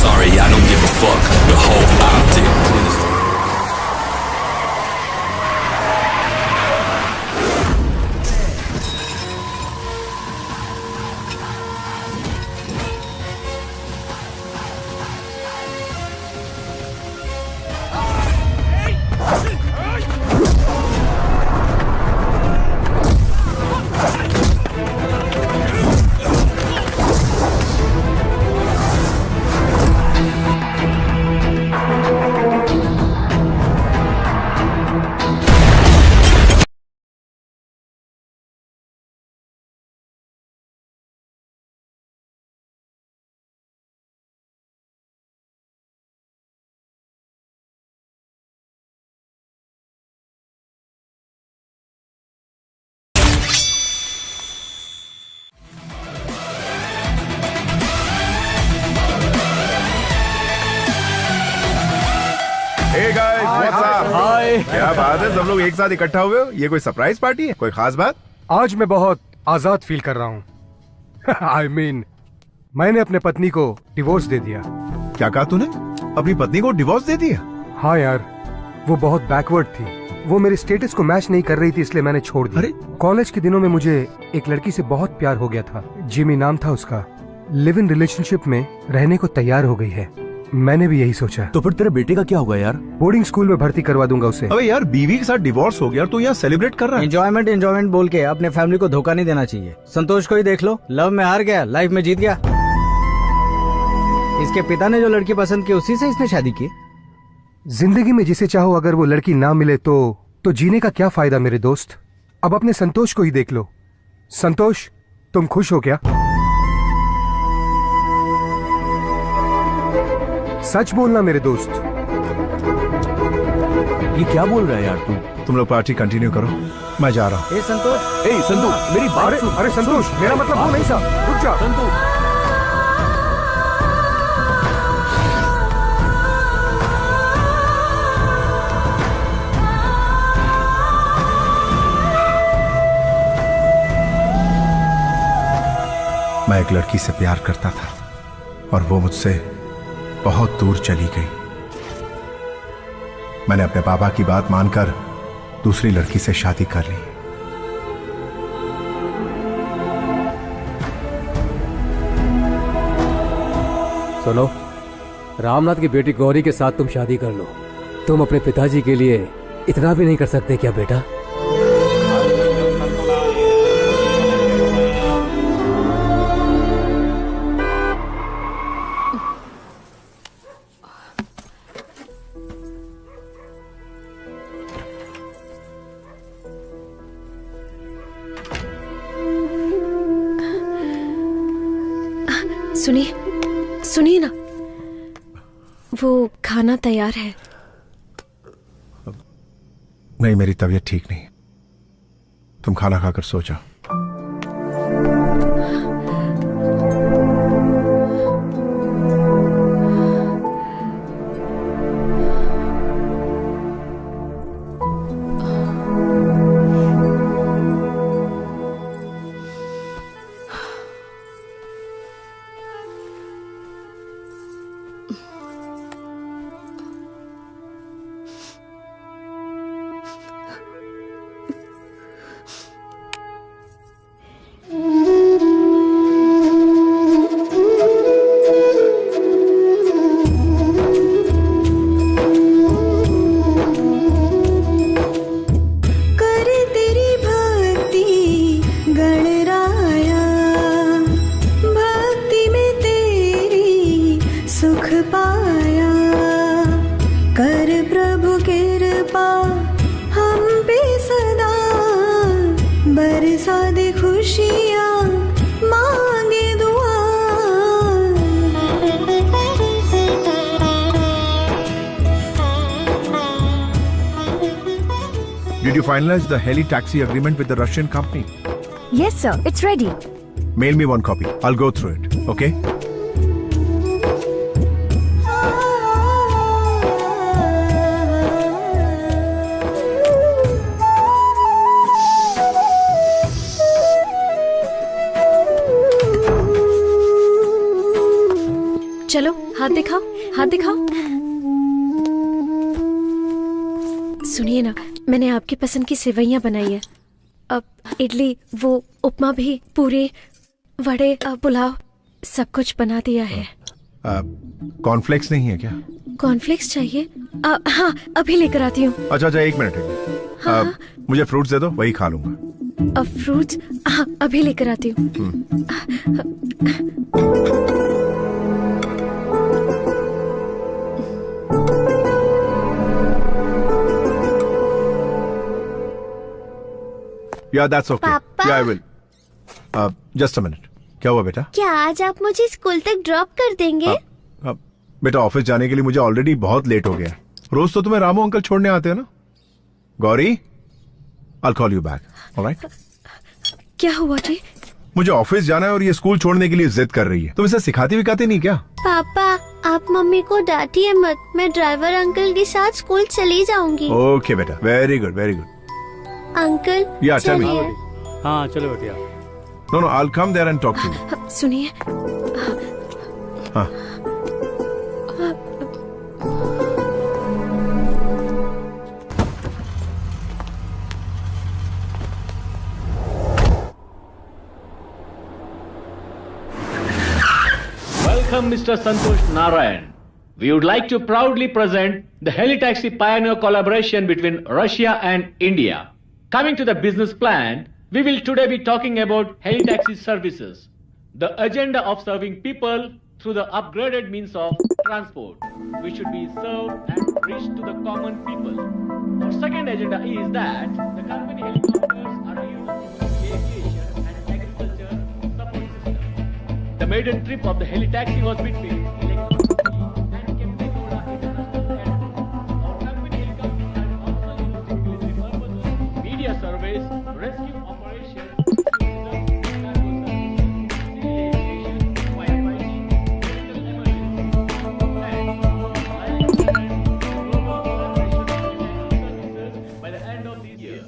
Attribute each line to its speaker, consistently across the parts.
Speaker 1: sorry, I don't give a fuck. The whole optic.
Speaker 2: Hey guys, what's up?
Speaker 3: हाय।
Speaker 2: क्या बात है, सब लोग एक साथ इकट्ठा हुए हो? ये कोई सरप्राइज पार्टी है? कोई खास बात?
Speaker 3: आज मैं बहुत आजाद फील कर रहा हूँ। I mean, मैंने अपने पत्नी को डिवोर्स दे दिया।
Speaker 2: क्या कहा तूने? अपनी पत्नी को डिवोर्स दे दिया?
Speaker 3: हाँ यार, वो बहुत बैकवर्ड थी। वो मेरे स्टेटस को मैच नहीं कर रही थी, इसलिए मैंने छोड़ दिया।
Speaker 2: अरे?
Speaker 3: कॉलेज के दिनों में मुझे एक लड़की से बहुत प्यार हो गया था। जिमी नाम था उसका। लिव इन रिलेशनशिप में रहने को तैयार हो गई है। मैंने भी यही सोचा।
Speaker 4: तो फिर तेरे बेटे का क्या होगा यार?
Speaker 3: बोर्डिंग स्कूल में भर्ती करवा दूंगा उसे।
Speaker 2: अबे यार, बीवी के साथ डिवोर्स हो गया तो यहाँ सेलिब्रेट कर रहा है?
Speaker 5: एंजॉयमेंट बोल के अपने फैमिली को धोखा नहीं देना चाहिए। संतोष को ही देख लो, लव में हार गया, लाइफ में जीत गया। इसके पिता ने जो लड़की पसंद की उसी से इसने शादी की।
Speaker 3: जिंदगी में जिसे चाहो अगर वो लड़की ना मिले तो जीने का क्या फायदा मेरे दोस्त। अब अपने संतोष को ही देख लो। संतोष, तुम खुश हो क्या? सच बोलना मेरे दोस्त।
Speaker 4: ये क्या बोल रहा है यार तू?
Speaker 2: तुम लोग पार्टी कंटिन्यू करो, मैं जा रहा हूँ।
Speaker 5: ए संतोष,
Speaker 4: ए संतू, मेरी बात सुन।
Speaker 3: अरे संतोष, मेरा मतलब वो नहीं था। रुक जा।
Speaker 4: संतू,
Speaker 2: मैं एक लड़की से प्यार करता था और वो मुझसे बहुत दूर चली गई। मैंने अपने पापा की बात मानकर दूसरी लड़की से शादी कर ली।
Speaker 6: सुनो, रामनाथ की बेटी गौरी के साथ तुम शादी कर लो। तुम अपने पिताजी के लिए इतना भी नहीं कर सकते क्या बेटा?
Speaker 7: सुनिए ना, वो खाना तैयार है।
Speaker 2: नहीं, मेरी तबीयत ठीक नहीं। तुम खाना खाकर सो जाओ। Did you finalize the heli taxi agreement with the Russian company?
Speaker 8: Yes, sir. It's ready.
Speaker 2: Mail me one copy. I'll go through it. Okay?
Speaker 7: चलो हाथ दिखाओ, हाथ दिखाओ। सुनिए ना, मैंने आपकी पसंद की सेवइयां बनाई है। अब इडली, वो उपमा भी, पूरी, वड़े, पुलाव, सब कुछ बना दिया है।
Speaker 2: कॉर्नफ्लेक्स नहीं है क्या?
Speaker 7: कॉर्नफ्लेक्स चाहिए? हाँ, अभी लेकर आती हूँ।
Speaker 2: अच्छा, 1 मिनट है।
Speaker 7: हाँ।
Speaker 2: मुझे फ्रूट्स दे दो, वही खा लूंगा।
Speaker 7: अब फ्रूट्स? हाँ, अभी लेकर आती हूँ।
Speaker 2: Yeah, that's okay.
Speaker 8: पापा?
Speaker 2: Yeah, I will. Just a minute. क्या हुआ बेटा?
Speaker 8: क्या आज आप मुझे स्कूल तक ड्रॉप कर देंगे?
Speaker 2: बेटा, ऑफिस जाने के लिए मुझे ऑलरेडी बहुत लेट हो गया। रोज तो तुम्हें रामू अंकल छोड़ने आते हैं ना। Gauri, I'll call you back. All right?
Speaker 7: क्या हुआ जी?
Speaker 2: मुझे ऑफिस जाना है और ये स्कूल छोड़ने के लिए जिद कर रही है। तुम इसे सिखाती विखाती नहीं क्या?
Speaker 8: पापा, आप मम्मी को डांटिए मत। मैं ड्राइवर अंकल के साथ स्कूल चली जाऊंगी।
Speaker 2: ओके बेटा, very good, very good.
Speaker 8: Uncle,
Speaker 2: Yeah, tell me.
Speaker 8: चलिए।
Speaker 6: हाँ चलो बेटिया।
Speaker 2: No, I'll come there and talk to you.
Speaker 7: सुनिए,
Speaker 2: हाँ।
Speaker 9: Welcome, Mr. Santosh Narayan. We would like to proudly present the Helitaxi Pioneer collaboration between Russia and India. Coming to the business plan, we will today be talking about Helitaxi services, the agenda of serving people through the upgraded means of transport, which should be served and reached to the common people. Our second agenda is that the company helicopters are used in the aviation and agriculture support system. The maiden trip of the Helitaxi was between Electricity and Kempegowda International Airport. Our company helicopters are also used in military purposes, media surveys, rescue operations, tourism, cargo services, civil aviation, firefighting, medical emergency, and global collaboration and services by the end of this year.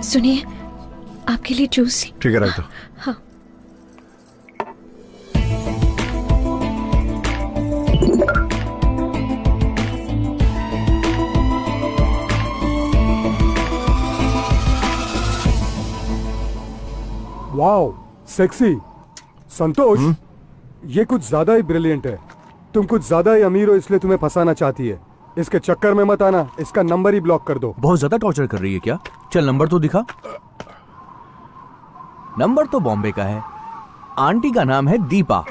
Speaker 7: सुनिए, आपके लिए juice.
Speaker 2: ठीक है, रख दो।
Speaker 7: हाँ।
Speaker 3: Wow, sexy. संतोष, ये कुछ ज्यादा ही ब्रिलियंट है। तुम कुछ ज्यादा ही अमीर हो, इसलिए तुम्हें फंसाना चाहती है। इसके चक्कर में मत आना, इसका नंबर ही ब्लॉक कर दो।
Speaker 4: बहुत ज्यादा टॉर्चर कर रही है क्या? चल नंबर तो दिखा। नंबर तो बॉम्बे का है। आंटी का नाम है दीपा।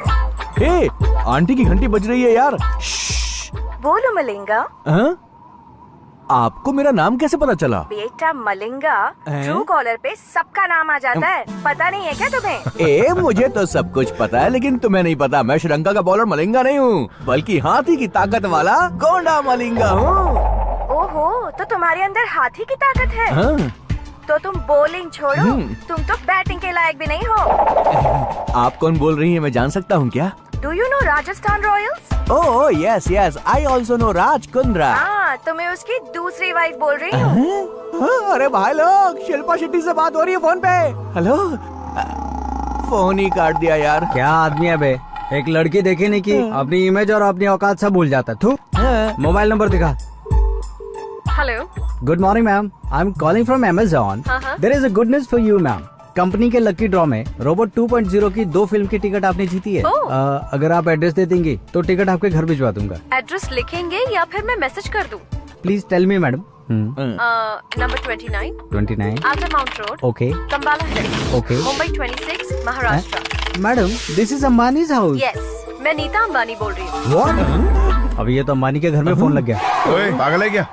Speaker 4: हे, आंटी की घंटी बज रही है यार।
Speaker 10: बोलो मलिंगा।
Speaker 4: हाँ? आपको मेरा नाम कैसे पता चला?
Speaker 10: बेटा मलिंगा, ट्रू कॉलर पे सबका नाम आ जाता है। पता नहीं है क्या तुम्हें?
Speaker 4: ए, मुझे तो सब कुछ पता है, लेकिन तुम्हें नहीं पता। मैं श्रीलंका का बॉलर मलिंगा नहीं हूँ, बल्कि हाथी की ताकत वाला गोंडा मलिंगा हूँ।
Speaker 10: ओहो, तो तुम्हारे अंदर हाथी की ताकत है।
Speaker 4: हाँ?
Speaker 10: तो तुम बॉलिंग छोड़ो, तुम तो बैटिंग के लायक भी नहीं हो।
Speaker 4: आप कौन बोल रही हैं, मैं जान सकता हूँ क्या?
Speaker 10: Do you know Rajasthan Royals?
Speaker 4: Oh yes yes, I also know Raj Kundra.
Speaker 10: हाँ, तो मैं उसकी दूसरी वाइफ बोल रही हूँ।
Speaker 4: अरे भाई लोग, शिल्पा शेट्टी से बात हो रही है फोन पे। हेलो, फोन ही काट दिया यार।
Speaker 5: क्या आदमी है बे, एक लड़की देखी नहीं की अपनी इमेज और अपनी औकात सब भूल जाता। तू मोबाइल नंबर दिखा।
Speaker 7: Hello,
Speaker 5: good morning ma'am, I am calling from Amazon. There is a good news for you ma'am. Company के लकी ड्रॉ में रोबोट 2.0 की 2 फिल्म की टिकट आपने जीती है। अगर आप एड्रेस दे देंगी तो टिकट आपके घर भिजवा दूंगा।
Speaker 7: एड्रेस लिखेंगे या फिर मैं मैसेज कर दूं?
Speaker 5: Please tell me madam.
Speaker 7: Number 29 Altamount road,
Speaker 5: okay
Speaker 7: Cumballa hills,
Speaker 5: okay.
Speaker 7: Mumbai 26, Maharashtra.
Speaker 5: Madam, this is Ambani's house.
Speaker 7: Yes, मैं नीता अंबानी बोल रही हूँ।
Speaker 5: व्हाट? अभी ये तो अंबानी के घर में फोन लग गया।
Speaker 2: ओए, पागल है क्या?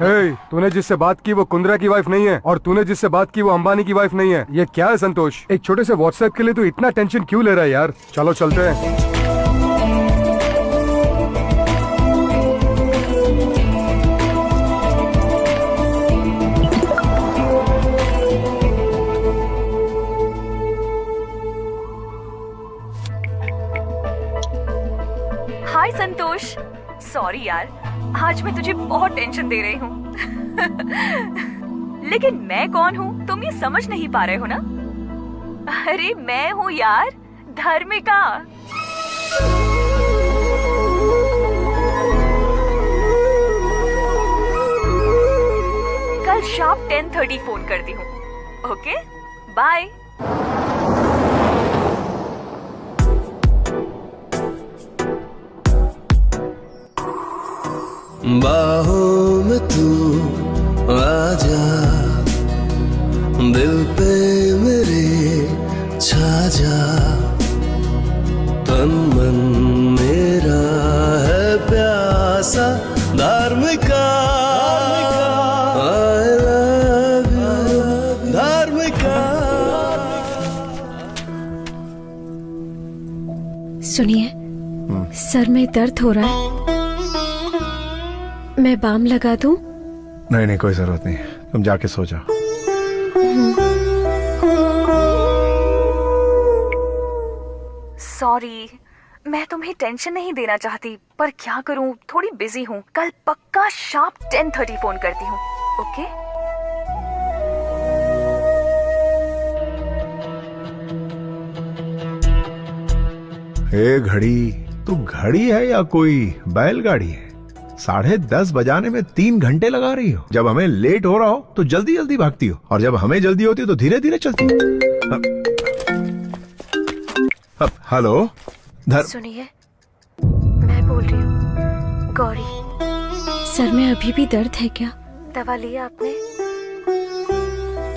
Speaker 3: तूने जिससे बात की वो कुंद्रा की वाइफ नहीं है, और तूने जिससे बात की वो अंबानी की वाइफ नहीं है। ये क्या है संतोष? एक छोटे से व्हाट्सएप के लिए तू इतना टेंशन क्यों ले रहा है यार? चलो चलते हैं।
Speaker 7: हाय संतोष,
Speaker 10: सॉरी यार, आज मैं तुझे बहुत टेंशन दे रही हूँ। लेकिन मैं कौन हूँ तुम ये समझ नहीं पा रहे हो ना? अरे मैं हूँ यार, धर्मिका। कल शार्प 10:30 फोन करती हूँ। Okay, bye.
Speaker 1: बाहों में तू आजा, दिल पे मेरे छा जा, तन मन मेरा है प्यासा धार्मिका। I love you, धार्मिका।
Speaker 7: सुनिए, सर में दर्द हो रहा है, मैं बाम लगा दूं?
Speaker 2: नहीं नहीं, कोई जरूरत नहीं, तुम जाके सो जाओ।
Speaker 10: सॉरी, मैं तुम्हें टेंशन नहीं देना चाहती, पर क्या करूं, थोड़ी बिजी हूं। कल पक्का शार्प 10:30 फोन करती हूँ। ओके?
Speaker 2: ए घड़ी, तू घड़ी है या कोई बैलगाड़ी है? 10:30 बजाने में 3 घंटे लगा रही हो। जब हमें लेट हो रहा हो तो जल्दी जल्दी भागती हो, और जब हमें जल्दी होती हो तो धीरे धीरे चलती हो। हेलो
Speaker 7: सुनिए, मैं बोल रही हूँ, गौरी। सर में अभी भी दर्द है क्या? दवा लिया आपने?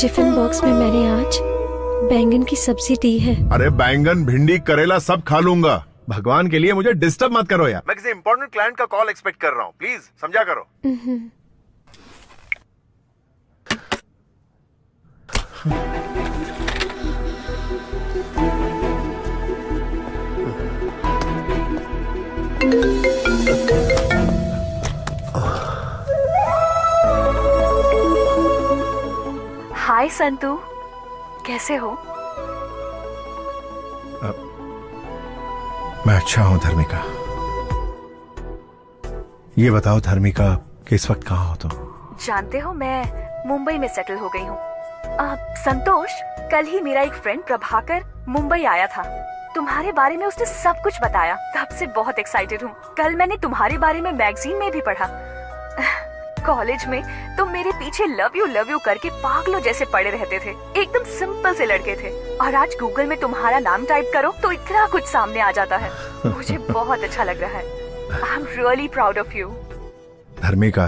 Speaker 7: टिफिन बॉक्स में मैंने आज बैंगन की सब्जी दी है।
Speaker 2: अरे बैंगन, भिंडी, करेला सब खा लूंगा। भगवान के लिए मुझे डिस्टर्ब मत करो यार। मैं किसी इंपॉर्टेंट क्लाइंट का कॉल एक्सपेक्ट कर रहा हूँ, प्लीज समझा करो।
Speaker 10: हाय संतू, कैसे हो?
Speaker 2: मैं अच्छा हूं धर्मिका। ये बताओ धर्मिका कि इस वक्त कहाँ हो तुम?
Speaker 10: जानते हो, मैं मुंबई में सेटल हो गई हूँ। संतोष, कल ही मेरा एक फ्रेंड प्रभाकर मुंबई आया था। तुम्हारे बारे में उसने सब कुछ बताया, तब से बहुत एक्साइटेड हूँ। कल मैंने तुम्हारे बारे में मैगजीन में भी पढ़ा। कॉलेज में तुम मेरे पीछे लव यू करके पागलों जैसे पड़े रहते थे। एकदम सिंपल से लड़के थे, और आज गूगल में तुम्हारा नाम टाइप करो तो इतना कुछ सामने आ जाता है। मुझे बहुत अच्छा लग रहा है। I am really proud of you.
Speaker 2: Dharmika,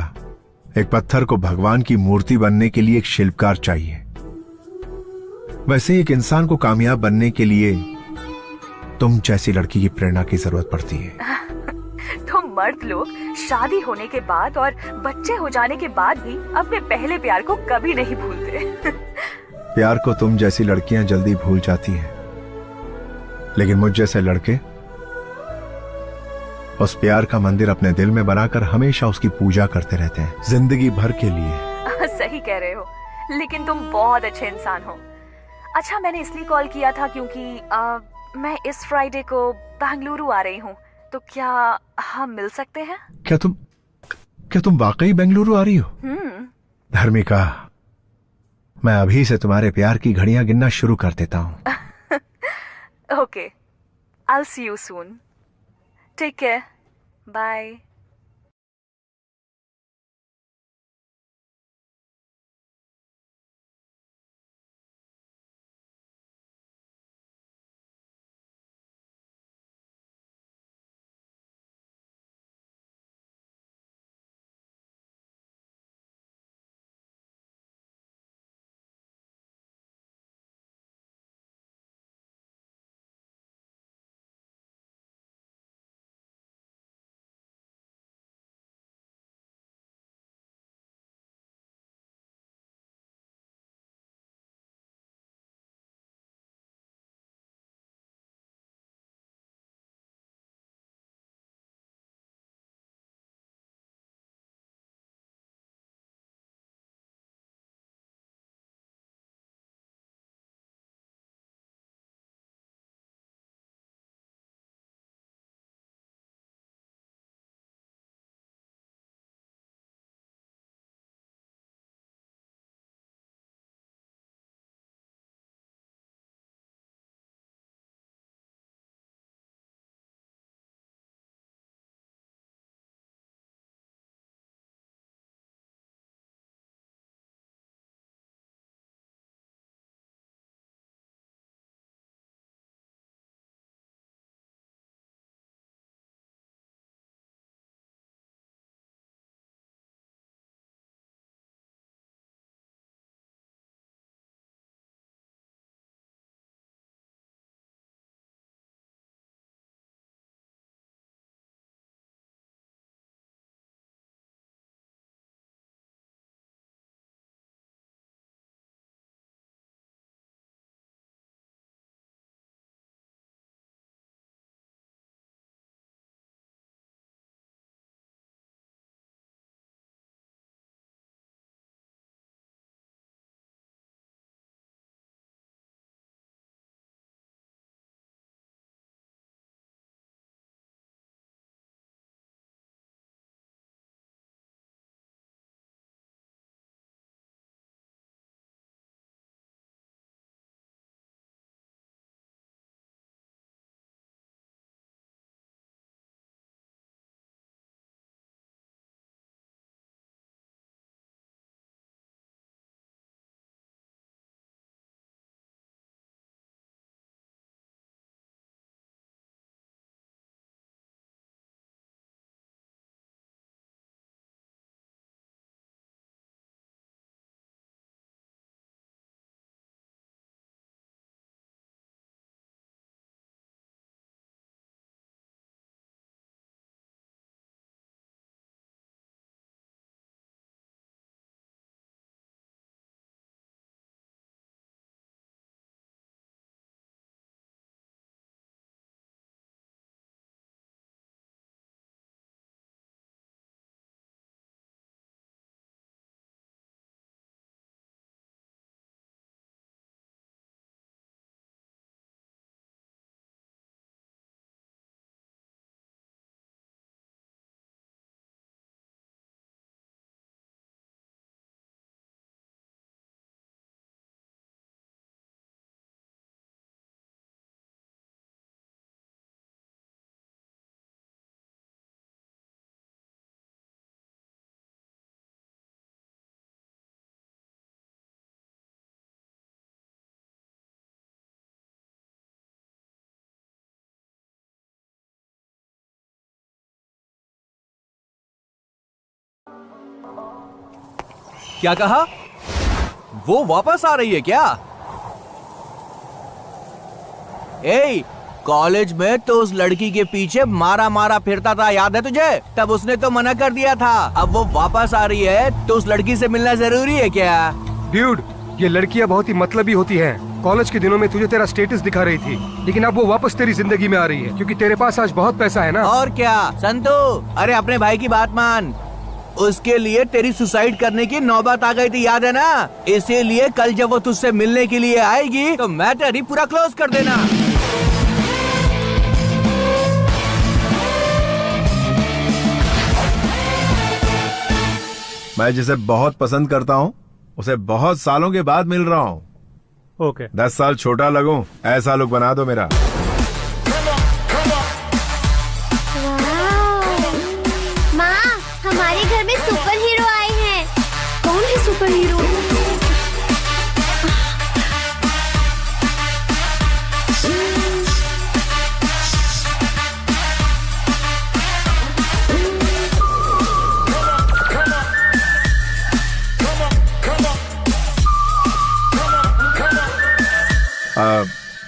Speaker 2: एक पत्थर को भगवान की मूर्ति बनने के लिए एक शिल्पकार चाहिए, वैसे एक इंसान को कामयाब बनने के लिए तुम जैसी लड़की की प्रेरणा की जरूरत पड़ती है।
Speaker 10: तो मर्द लोग शादी होने के बाद और बच्चे हो जाने के बाद भी अपने पहले प्यार को कभी नहीं भूलते।
Speaker 2: प्यार को तुम जैसी लड़कियां जल्दी भूल जाती हैं, लेकिन मुझ जैसे लड़के उस प्यार का मंदिर अपने दिल में बनाकर हमेशा उसकी पूजा करते रहते हैं, जिंदगी भर के लिए।
Speaker 10: सही कह रहे हो, लेकिन तुम बहुत अच्छे इंसान हो। अच्छा, मैंने इसलिए कॉल किया था क्योंकि मैं इस फ्राइडे को बेंगलुरु आ रही हूँ, तो क्या हम मिल सकते हैं?
Speaker 2: क्या तुम वाकई बेंगलुरु आ रही हो? धर्मिका, मैं अभी से तुम्हारे प्यार की घड़ियां गिनना शुरू कर देता हूँ।
Speaker 10: Okay, I will see you soon. Take care, bye.
Speaker 4: क्या कहा? वो वापस आ रही है क्या? ए, कॉलेज में तो उस लड़की के पीछे मारा मारा फिरता था, याद है तुझे? तब उसने तो मना कर दिया था। अब वो वापस आ रही है तो उस लड़की से मिलना जरूरी है क्या?
Speaker 11: ड्यूड, ये लड़कियां बहुत ही मतलबी होती हैं। कॉलेज के दिनों में तुझे तेरा स्टेटस दिखा रही थी, लेकिन अब वो वापस तेरी जिंदगी में आ रही है क्योंकि तेरे पास आज बहुत पैसा है ना।
Speaker 4: और क्या संतू, अरे अपने भाई की बात मान। उसके लिए तेरी सुसाइड करने की नौबत आ गई थी, याद है ना? इसीलिए कल जब वो तुझसे मिलने के लिए आएगी तो मैटर ही पूरा क्लोज कर देना।
Speaker 2: मैं जिसे बहुत पसंद करता हूँ उसे बहुत सालों के बाद मिल रहा हूँ।
Speaker 12: ओके।
Speaker 2: 10 साल छोटा लगूं, ऐसा लुक बना दो मेरा।
Speaker 8: माँ, हमारे घर में सुपर हीरो आए हैं।
Speaker 7: कौन है सुपर हीरो?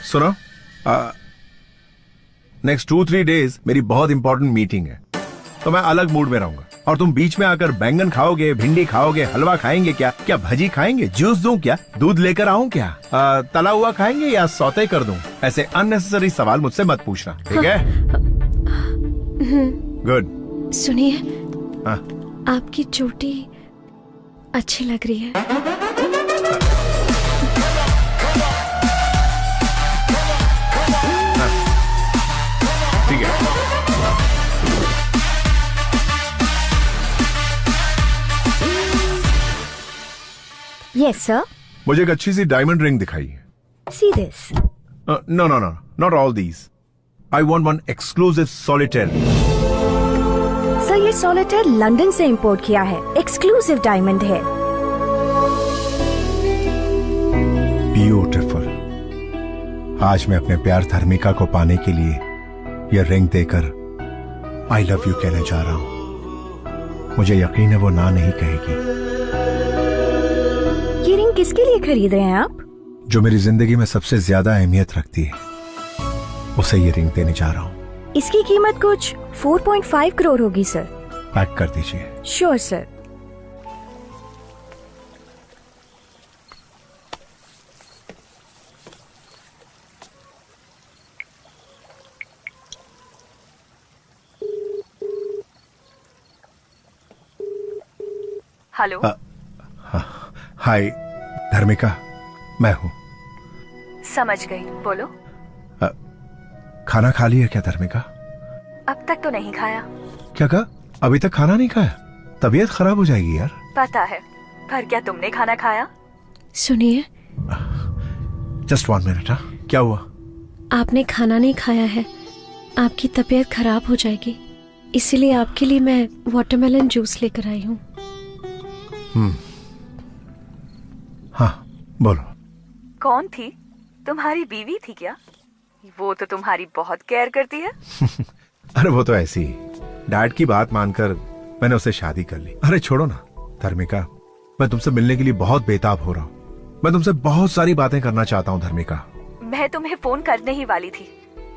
Speaker 2: सुनो, नेक्स्ट 2-3 डेज मेरी बहुत इंपॉर्टेंट मीटिंग है, तो मैं अलग मूड में रहूंगा। और तुम बीच में आकर बैंगन खाओगे, भिंडी खाओगे, हलवा खाएंगे क्या? क्या भजी खाएंगे? जूस दूं क्या? दूध लेकर आऊं क्या? तला हुआ खाएंगे या सौते कर दूं? ऐसे अननेसेसरी सवाल मुझसे मत पूछना, ठीक है? गुड।
Speaker 7: सुनिए, आपकी चोटी अच्छी लग रही है।
Speaker 2: ठीक है।
Speaker 13: Yes, sir.
Speaker 2: मुझे एक अच्छी सी डायमंड रिंग दिखाइए।
Speaker 13: See this.
Speaker 2: No, not all these. I want one exclusive solitaire.
Speaker 13: Sir, ये सॉलिटेयर लंदन से इंपोर्ट किया है, एक्सक्लूसिव डायमंड है।
Speaker 2: ब्यूटीफुल। आज मैं अपने प्यार धर्मिका को पाने के लिए यह रिंग देकर आई लव यू कहने जा रहा हूं। मुझे यकीन है वो ना नहीं कहेगी।
Speaker 13: ये रिंग किसके लिए खरीद रहे हैं आप?
Speaker 2: जो मेरी जिंदगी में सबसे ज्यादा अहमियत रखती है, उसे ये रिंग देने जा रहा हूं।
Speaker 13: इसकी कीमत कुछ 4.5 करोड़ होगी सर।
Speaker 2: पैक कर दीजिए।
Speaker 13: Sure sir.
Speaker 10: हेलो।
Speaker 2: हाय धर्मिका, मैं हूँ।
Speaker 10: समझ गई, बोलो।
Speaker 2: खाना खा लिया क्या धर्मिका?
Speaker 10: अब तक तो नहीं खाया।
Speaker 2: क्या कहा? अभी तक खाना नहीं खाया? तबीयत खराब हो जाएगी यार।
Speaker 10: पता है, पर क्या तुमने खाना खाया?
Speaker 7: सुनिए,
Speaker 2: जस्ट 1 मिनट। क्या हुआ?
Speaker 7: आपने खाना नहीं खाया है, आपकी तबीयत खराब हो जाएगी। इसीलिए आपके लिए मैं वाटरमेलन जूस लेकर आई हूँ।
Speaker 2: हाँ बोलो।
Speaker 10: कौन थी? तुम्हारी बीवी थी क्या? वो तो तुम्हारी बहुत केयर करती है।
Speaker 2: अरे वो तो ऐसी ही, डैड की बात मानकर मैंने उससे शादी कर ली। अरे छोड़ो ना धर्मिका, मैं तुमसे मिलने के लिए बहुत बेताब हो रहा हूँ। मैं तुमसे बहुत सारी बातें करना चाहता हूँ धर्मिका।
Speaker 10: मैं तुम्हें फोन करने ही वाली थी,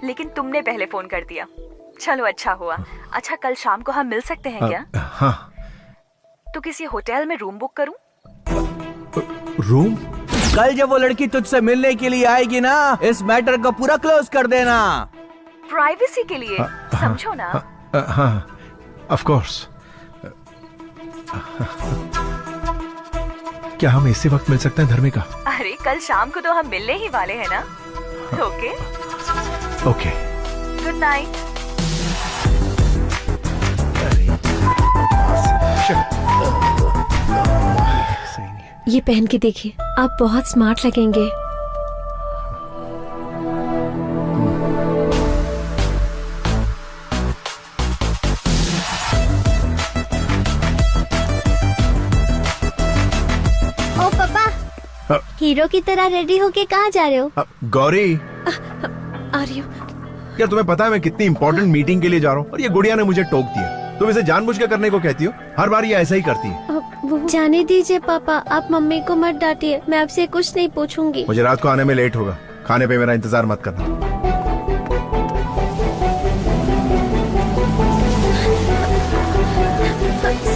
Speaker 10: लेकिन तुमने पहले फोन कर दिया। चलो अच्छा हुआ। अच्छा, कल शाम को हम मिल सकते हैं क्या?
Speaker 2: हाँ।
Speaker 10: तो किसी होटल में रूम बुक करूं?
Speaker 2: रूम?
Speaker 4: कल जब वो लड़की तुझसे मिलने के लिए आएगी ना, इस मैटर को पूरा क्लोज कर देना।
Speaker 10: प्राइवेसी के लिए, समझो ना।
Speaker 2: हाँ, ऑफ कोर्स। क्या हम इसी वक्त मिल सकते हैं धर्मिका?
Speaker 10: अरे कल शाम को तो हम मिलने ही वाले हैं ना। Okay
Speaker 2: okay,
Speaker 10: good night.
Speaker 7: ये पहन के देखिए, आप बहुत स्मार्ट लगेंगे।
Speaker 8: ओ पापा, हीरो की तरह रेडी होके कहाँ जा रहे हो?
Speaker 2: गौरी,
Speaker 7: आ रही हूँ।
Speaker 2: यार तुम्हें पता है मैं कितनी इंपॉर्टेंट मीटिंग के लिए जा रहा हूँ और ये गुड़िया ने मुझे टोक दिया। तुम इसे जानबूझ के करने को कहती हो, हर बार ये ऐसा ही करती है।
Speaker 8: जाने दीजिए पापा, आप मम्मी को मत डांटिए, मैं आपसे कुछ नहीं पूछूंगी।
Speaker 2: मुझे रात को आने में लेट होगा, खाने पे मेरा इंतजार मत करना।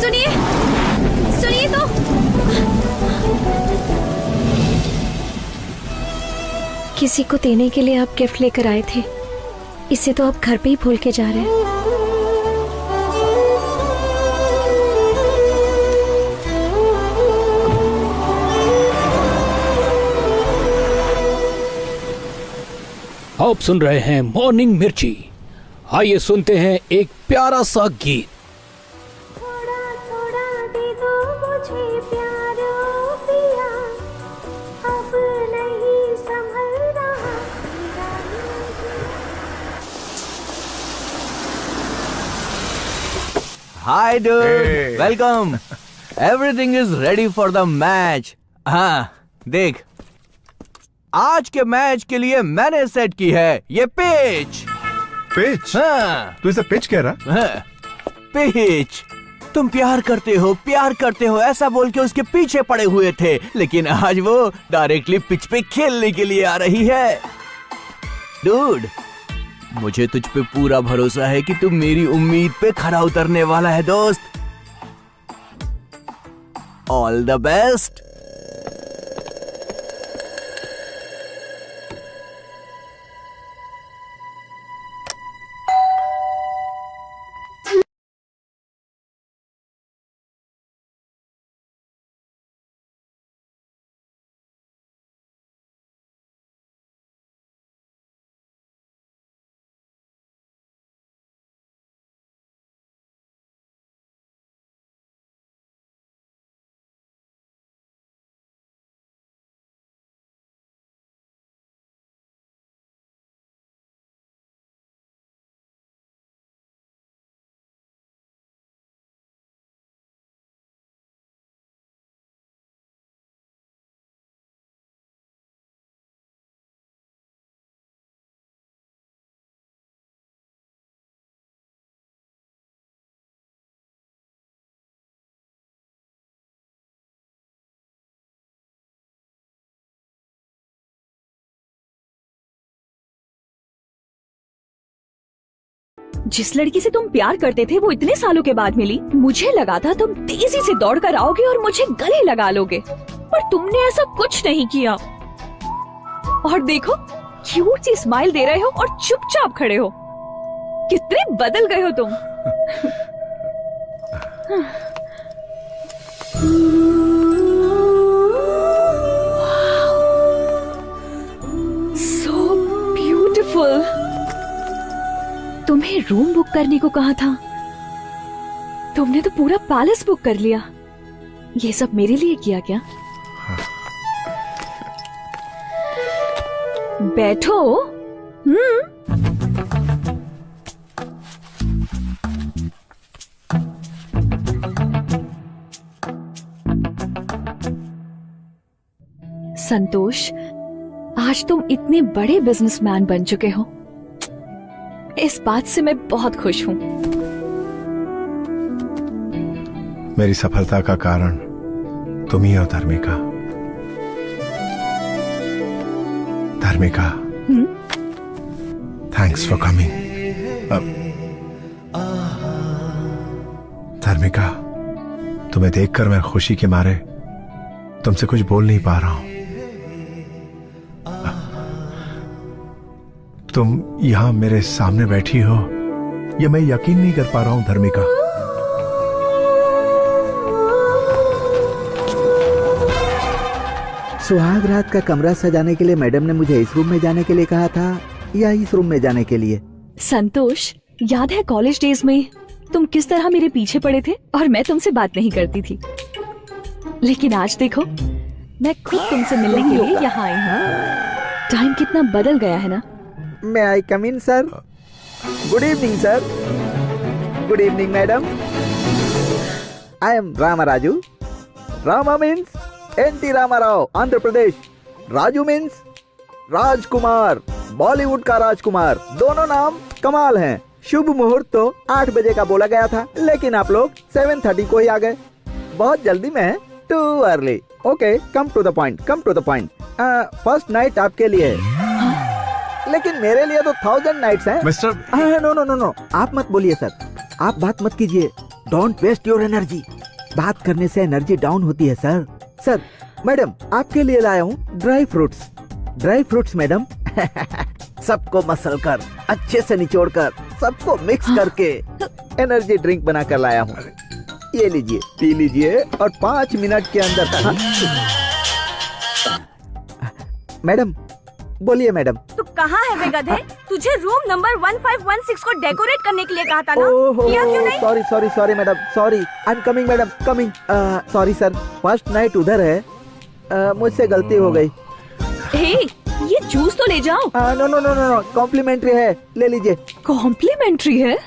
Speaker 7: सुनिए, सुनिए तो। किसी को देने के लिए आप गिफ्ट लेकर आए थे, इसे तो आप घर पे ही भूल के जा रहे हैं।
Speaker 12: आप सुन रहे हैं मॉर्निंग मिर्ची। आइए सुनते हैं एक प्यारा सा गीत।
Speaker 4: Hi dude, welcome. Everything is ready for the match. हाँ, देख, आज के मैच के लिए मैंने सेट की है ये पिच।
Speaker 2: पिच?
Speaker 4: हाँ।
Speaker 2: तू इसे पिच कह रहा?
Speaker 4: हाँ, पिच। तुम प्यार करते हो ऐसा बोल के उसके पीछे पड़े हुए थे, लेकिन आज वो डायरेक्टली पिच पे खेलने के लिए आ रही है। डूड, मुझे तुझ पे पूरा भरोसा है कि तू मेरी उम्मीद पे खरा उतरने वाला है दोस्त। All the best.
Speaker 10: जिस लड़की से तुम प्यार करते थे वो इतने सालों के बाद मिली। मुझे लगा था तुम तेजी से दौड़ कर आओगे और मुझे गले लगा लोगे, पर तुमने ऐसा कुछ नहीं किया। और देखो, क्यूट सी स्माइल दे रहे हो और चुपचाप खड़े हो। कितने बदल गए हो तुम। So beautiful। तुम्हें रूम बुक करने को कहा था, तुमने तो पूरा पैलेस बुक कर लिया। ये सब मेरे लिए किया क्या? बैठो। संतोष, आज तुम इतने बड़े बिजनेसमैन बन चुके हो, इस बात से मैं बहुत खुश हूँ।
Speaker 2: मेरी सफलता का कारण तुम ही हो धर्मिका। धर्मिका, थैंक्स फॉर कमिंग। धर्मिका, तुम्हें देखकर मैं खुशी के मारे तुमसे कुछ बोल नहीं पा रहा हूं। तुम यहां मेरे सामने बैठी हो, यह मैं यकीन नहीं कर पा रहा हूं धर्मिका।
Speaker 14: सुहाग रात का कमरा सजाने के लिए मैडम ने मुझे इस रूम में जाने के लिए कहा था या इस रूम में जाने के लिए?
Speaker 10: संतोष, याद है कॉलेज डेज में तुम किस तरह मेरे पीछे पड़े थे और मैं तुमसे बात नहीं करती थी, लेकिन आज देखो मैं खुद तुमसे मिलने के लिए यहाँ आई हूँ। टाइम कितना बदल गया है ना।
Speaker 14: May I come in, sir? Good evening, sir. Good evening, madam. I am Ramaraju. Rama means N.T. Ramarao, Andhra Pradesh. Raju means राजकुमार, बॉलीवुड का राजकुमार। दोनों नाम कमाल हैं। शुभ मुहूर्त तो 8 बजे का बोला गया था, लेकिन आप लोग 7:30 को ही आ गए। बहुत जल्दी में too early. Okay, come to the point, come to the point. First night आपके लिए है, लेकिन मेरे लिए तो 1000 नाइट्स हैं।
Speaker 2: Mister
Speaker 14: no no no no, आप मत बोलिए सर, आप बात मत कीजिए। Don't waste your energy. बात करने से एनर्जी डाउन होती है सर। सर, मैडम आपके लिए लाया हूँ dry fruits. Dry fruits madam. सबको मसल कर, अच्छे से निचोड़ कर, सबको मिक्स करके एनर्जी ड्रिंक बना कर लाया हूँ। ये लीजिए, पी लीजिए और 5 मिनट के अंदर। मैडम बोलिए मैडम।
Speaker 15: तू कहाँ है बे गधे? तुझे रूम नंबर 1516 को डेकोरेट करने के लिए कहा था ना? किया क्यों नहीं?
Speaker 14: Sorry sorry sorry madam, sorry. I am coming madam, coming. Sorry sir, first night उधर है, मुझसे गलती हो गई।
Speaker 15: हे, ये जूस तो ले जाओ।
Speaker 14: No no no no, complimentary है, ले लीजिए।
Speaker 15: कॉम्प्लीमेंट्री है?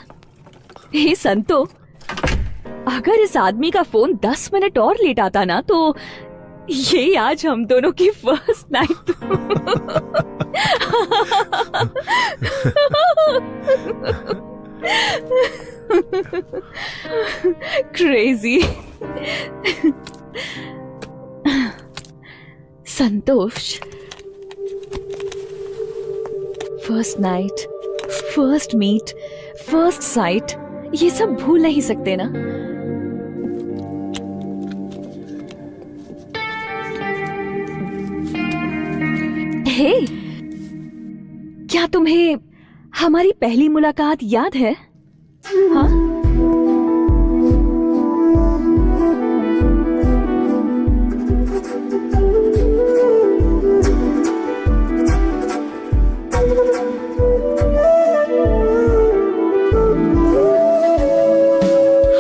Speaker 15: हे संतो, अगर इस आदमी का फोन 10 मिनट और लेट आता ना तो ये आज हम दोनों की first night. Crazy. Santosh, first night, first meet, first sight, ये सब भूल नहीं सकते ना। हे, क्या तुम्हें हमारी पहली मुलाकात याद है? हाँ?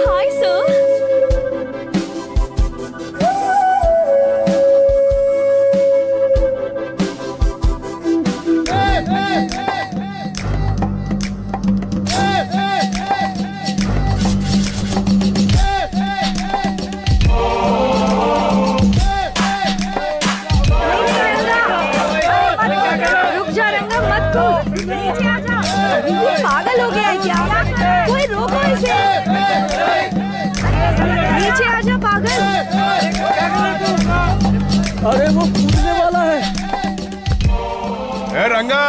Speaker 15: Hi sir. रुक जा रंगा, मत कूद। नीचे आ जा। ये पागल हो गया है क्या? कोई रोको इसे। नीचे आ जा पागल।
Speaker 6: अरे वो कूदने वाला है।
Speaker 2: ए रंगा,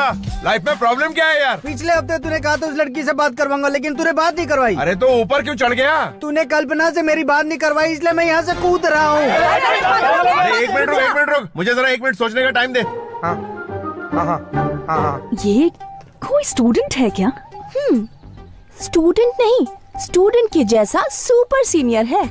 Speaker 2: लाइफ में प्रॉब्लम क्या है यार?
Speaker 5: पिछले हफ्ते तूने कहा था उस लड़की से बात करवाऊंगा, लेकिन तूने बात नहीं करवाई।
Speaker 2: अरे तो ऊपर क्यों चढ़ गया?
Speaker 5: तूने कल्पना से मेरी बात नहीं करवाई, इसलिए मैं यहाँ से कूद रहा हूँ।
Speaker 2: अरे एक मिनट रुक, मुझे जरा 1 मिनट सोचने का टाइम दे।
Speaker 15: ये कोई स्टूडेंट है क्या?
Speaker 13: स्टूडेंट नहीं, स्टूडेंट के जैसा सुपर सीनियर है।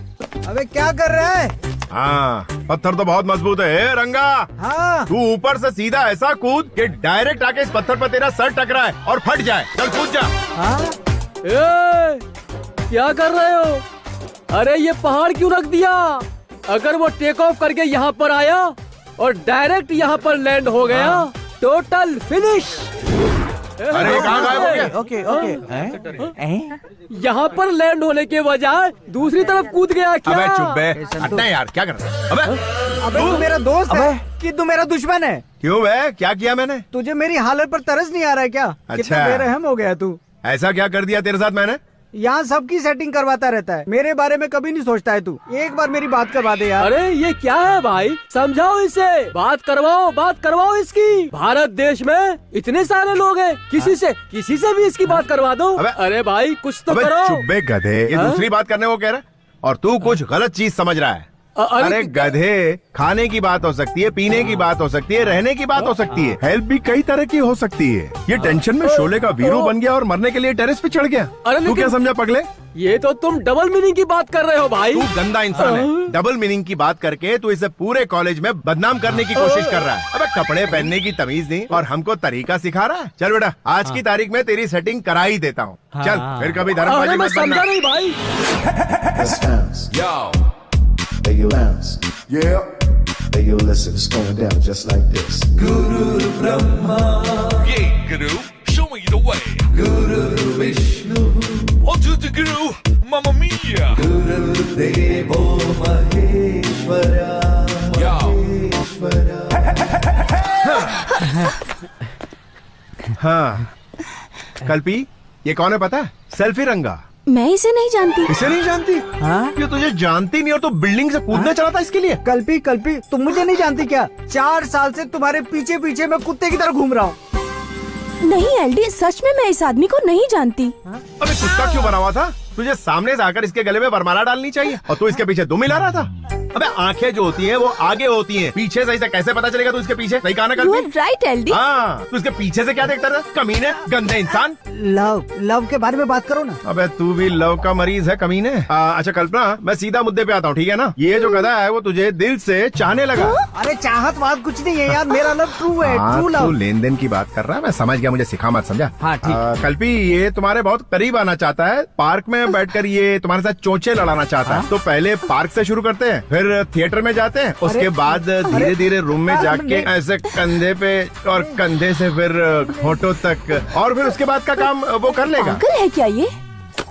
Speaker 5: अबे क्या कर रहा है?
Speaker 2: हाँ, पत्थर तो बहुत मजबूत है। ए, रंगा,
Speaker 5: हाँ।
Speaker 2: तू ऊपर से सीधा ऐसा कूद कि डायरेक्ट आके इस पत्थर पर तेरा सर टकराए और फट जाए। चल कूद जा।
Speaker 6: हाँ? ए, क्या कर रहे हो? अरे ये पहाड़ क्यों रख दिया? अगर वो टेक ऑफ करके यहाँ पर आया और डायरेक्ट यहाँ पर लैंड हो गया, टोटल फिनिश।
Speaker 2: अरे कहाँ गायब हो गया?
Speaker 4: Okay okay.
Speaker 6: यहाँ पर लैंड होने के बजाय दूसरी तरफ कूद गया क्या?
Speaker 2: अबे चुप बे, हटना यार, क्या कर रहा है?
Speaker 5: अबे तू मेरा दोस्त है कि तू मेरा दुश्मन है?
Speaker 2: क्यों बे, क्या किया मैंने?
Speaker 5: तुझे मेरी हालत पर तरस नहीं आ रहा है क्या? कितना बेरहम हो गया तू।
Speaker 2: ऐसा क्या कर दिया तेरे साथ मैंने?
Speaker 5: यहाँ सबकी सेटिंग करवाता रहता है, मेरे बारे में कभी नहीं सोचता है तू। एक बार मेरी बात करवा दे यार।
Speaker 6: अरे ये क्या है भाई, समझाओ इसे। बात करवाओ इसकी। भारत देश में इतने सारे लोग हैं, किसी से भी इसकी बात करवा दो। अरे भाई कुछ तो करो।
Speaker 2: चुप बे गधे, ये दूसरी बात करने को कह रहा है और तू कुछ गलत चीज समझ रहा है। अरे गधे, खाने की बात हो सकती है, पीने की बात हो सकती है, रहने की बात हो सकती है, हेल्प भी कई तरह की हो सकती है। ये टेंशन में शोले का वीरू बन गया और मरने के लिए टेरेस पे चढ़ गया। तू क्या समझा पगले?
Speaker 6: ये तो तुम डबल मीनिंग की बात कर रहे हो भाई।
Speaker 2: तू गंदा इंसान है। डबल मीनिंग की बात करके तू इसे पूरे कॉलेज में बदनाम करने की कोशिश कर रहा है। अबे कपड़े पहनने की तमीज नहीं और हमको तरीका सिखा रहा है। चल बेटा, आज की तारीख में तेरी सेटिंग करा ही देता हूँ। चल फिर कभी धर्मबाजी मत करना।
Speaker 6: समझा नहीं भाई।
Speaker 16: Hey, you bounce. Yeah. Hey, you listen. It's going down just like this. Guru Brahma.
Speaker 1: Yeah, Guru. Show me the way.
Speaker 16: Guru Vishnu.
Speaker 1: On to the Guru. Mamma Mia.
Speaker 16: Guru Devo Maheshwara. Maheshwara.
Speaker 2: हाँ, कल्पी, ये कौन है पता है? Selfie रंगा।
Speaker 13: मैं इसे नहीं जानती।
Speaker 2: इसे नहीं जानती?
Speaker 5: हाँ?
Speaker 2: ये तुझे जानती नहीं और तू बिल्डिंग से कूदने चला था इसके लिए?
Speaker 5: कल्पी तुम मुझे नहीं जानती क्या? 4 साल से तुम्हारे पीछे पीछे मैं कुत्ते की तरह घूम रहा हूँ।
Speaker 13: नहीं एलडी, सच में मैं इस आदमी को नहीं जानती।
Speaker 2: अबे कुत्ता क्यों बना हुआ था? तुझे सामने से आकर इसके गले में वरमाला डालनी चाहिए और तू इसके पीछे दुम मिला रहा था। अबे आंखें जो होती हैं वो आगे होती हैं, पीछे से इसे कैसे पता चलेगा तू इसके पीछे? सही कहा ना कल्पी?
Speaker 13: Right LD.
Speaker 2: हाँ, तू इसके पीछे से क्या देखता था? कमीने, गंदे इंसान।
Speaker 5: लव के बारे में बात करो ना।
Speaker 2: अबे तू भी लव का मरीज है कमीने। अच्छा कल्पना, मैं सीधा मुद्दे पे आता हूँ, ठीक है ना? ये जो गधा है वो तुझे दिल से चाहने लगा।
Speaker 5: अरे चाहत बात कुछ नहीं है यार, मेरा लव ट्रू है, ट्रू लव।
Speaker 2: तू लेन देन की बात कर रहा है, मैं समझ गया, मुझे सिखा मत, समझा?
Speaker 5: हाँ ठीक।
Speaker 2: कल्पी ये तुम्हारे बहुत करीब आना चाहता है, पार्क में बैठकर ये तुम्हारे साथ चोंचे लड़ाना चाहता है। तो पहले पार्क से शुरू करते हैं, फिर थिएटर में जाते हैं, उसके बाद धीरे धीरे रूम में जाके ऐसे कंधे पे और कंधे से फिर होठों तक, और फिर उसके बाद का काम वो कर लेगा।
Speaker 13: पागल है क्या ये?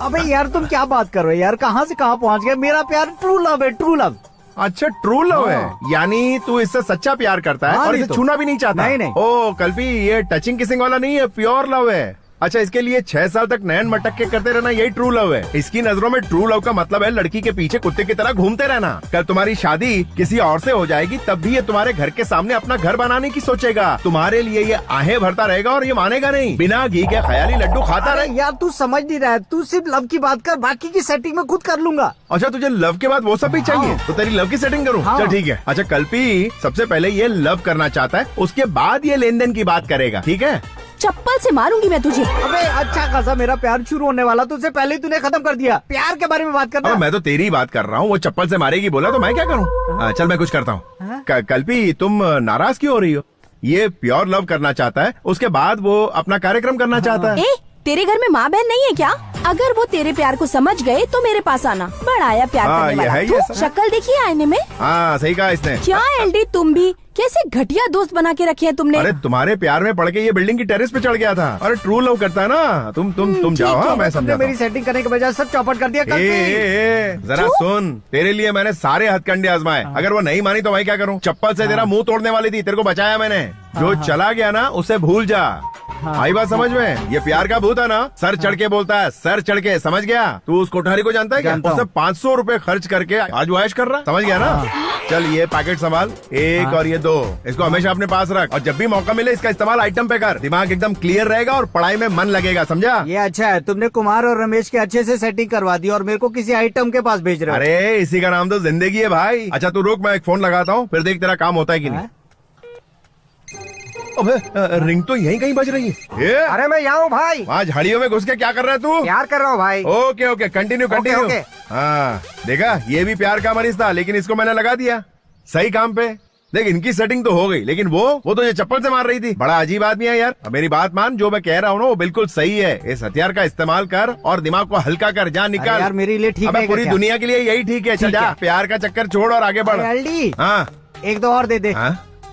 Speaker 5: अबे यार तुम क्या बात कर रहे हो यार, कहाँ से कहाँ पहुँच गए? मेरा प्यार ट्रू लव है, ट्रू लव।
Speaker 2: अच्छा ट्रू लव है, यानी तू इससे सच्चा प्यार करता है और इसे छूना भी नहीं चाहता?
Speaker 5: नहीं।
Speaker 2: ओ कल्पी, ये टचिंग किसिंग वाला नहीं है, प्योर लव है। अच्छा, इसके लिए 6 साल तक नैन मटक के करते रहना, यही ट्रू लव है। इसकी नजरों में ट्रू लव का मतलब है लड़की के पीछे कुत्ते की तरह घूमते रहना। कल तुम्हारी शादी किसी और से हो जाएगी तब भी ये तुम्हारे घर के सामने अपना घर बनाने की सोचेगा। तुम्हारे लिए ये आहें भरता रहेगा और ये मानेगा नहीं। बिना घी के ख्याली लड्डू खाता रहे।
Speaker 5: यार तू समझ नहीं रहा है, तू सिर्फ लव की बात कर, बाकी की सेटिंग में खुद कर लूंगा।
Speaker 2: अच्छा तुझे लव के बाद वो सब भी चाहिए? तो तेरी लव की सेटिंग करूँ? चल ठीक है। अच्छा कल्पी सबसे पहले ये लव करना चाहता है, उसके बाद ये लेन देन की बात करेगा, ठीक है?
Speaker 13: चप्पल से मारूंगी मैं तुझे।
Speaker 5: अबे अच्छा खासा मेरा प्यार शुरू होने वाला, तुझसे पहले ही तूने खत्म कर दिया। प्यार के बारे में बात करना।
Speaker 2: मैं तो तेरी बात कर रहा हूँ, वो चप्पल से मारेगी बोला तो मैं क्या करूँ? चल मैं कुछ करता हूँ। कल्पी तुम नाराज क्यों हो रही हो? ये प्योर लव करना चाहता है, उसके बाद वो अपना कार्यक्रम करना चाहता है।
Speaker 13: तेरे घर में माँ बहन नहीं है क्या? अगर वो तेरे प्यार को समझ गए तो मेरे पास आना। बड़ा आया प्यार करने वाला। शक्ल देखिए आईने में।
Speaker 2: हाँ सही कहा इसने।
Speaker 13: क्या एलडी तुम भी कैसे घटिया दोस्त बना के रखे हैं तुमने?
Speaker 2: अरे तुम्हारे प्यार में पड़ के ये बिल्डिंग की टेरेस पे चढ़ गया था। अरे ट्रू लव करता है ना। तुम जाओ। हाँ मैं समझा।
Speaker 5: मेरी सेटिंग करने के बजाय सब चौपट कर दिया।
Speaker 2: जरा सुन, तेरे लिए मैंने सारे हथकंडे आजमाए, अगर वो नहीं मानी तो मैं क्या करूँ? चप्पल से तेरा मुंह तोड़ने वाली थी, तेरे को बचाया मैंने। जो चला गया ना उसे भूल जा। आई बात समझ में? ये प्यार का भूत है ना, सर चढ़ के बोलता है, सर चढ़ के, समझ गया? तू उस कोठारी को जानता है क्या? उसने 500 रुपए खर्च करके आज वो ऐश कर रहा, समझ गया ना? चल ये पैकेट संभाल, 1 और ये 2, इसको हमेशा अपने पास रख और जब भी मौका मिले इसका इस्तेमाल आइटम पे कर। दिमाग एकदम क्लियर रहेगा और पढ़ाई में मन लगेगा, समझा?
Speaker 5: ये अच्छा है, तुमने कुमार और रमेश के अच्छे से सेटिंग करवा दी और मेरे को किसी आइटम के पास भेज रहे हो।
Speaker 2: अरे इसी का नाम तो जिंदगी है भाई। अच्छा तू रुक, मैं एक फोन लगाता हूँ, फिर देख तेरा काम होता है कि नहीं। अबे रिंग तो यहीं कहीं बज रही है।
Speaker 11: अरे मैं यहाँ हूँ भाई।
Speaker 2: वहाँ झाड़ियों में घुस के क्या कर रहा है तू?
Speaker 11: प्यार कर रहा हूँ भाई।
Speaker 2: Okay continue. हाँ देखा, ये भी प्यार का मरीज था लेकिन इसको मैंने लगा दिया सही काम पे। देख इनकी सेटिंग तो हो गई, लेकिन वो तो ये चप्पल से मार रही थी। बड़ा अजीब आदमी है यार। अब मेरी बात मान, जो मैं कह रहा हूँ ना वो बिल्कुल सही है। इस हथियार का इस्तेमाल कर और दिमाग को हल्का कर, जान निकाल।
Speaker 5: यार मेरे लिए ठीक है,
Speaker 2: पूरी दुनिया के लिए यही ठीक है। चल जा, प्यार का चक्कर छोड़ और आगे बढ़।
Speaker 5: हाँ 1-2 और दे दे।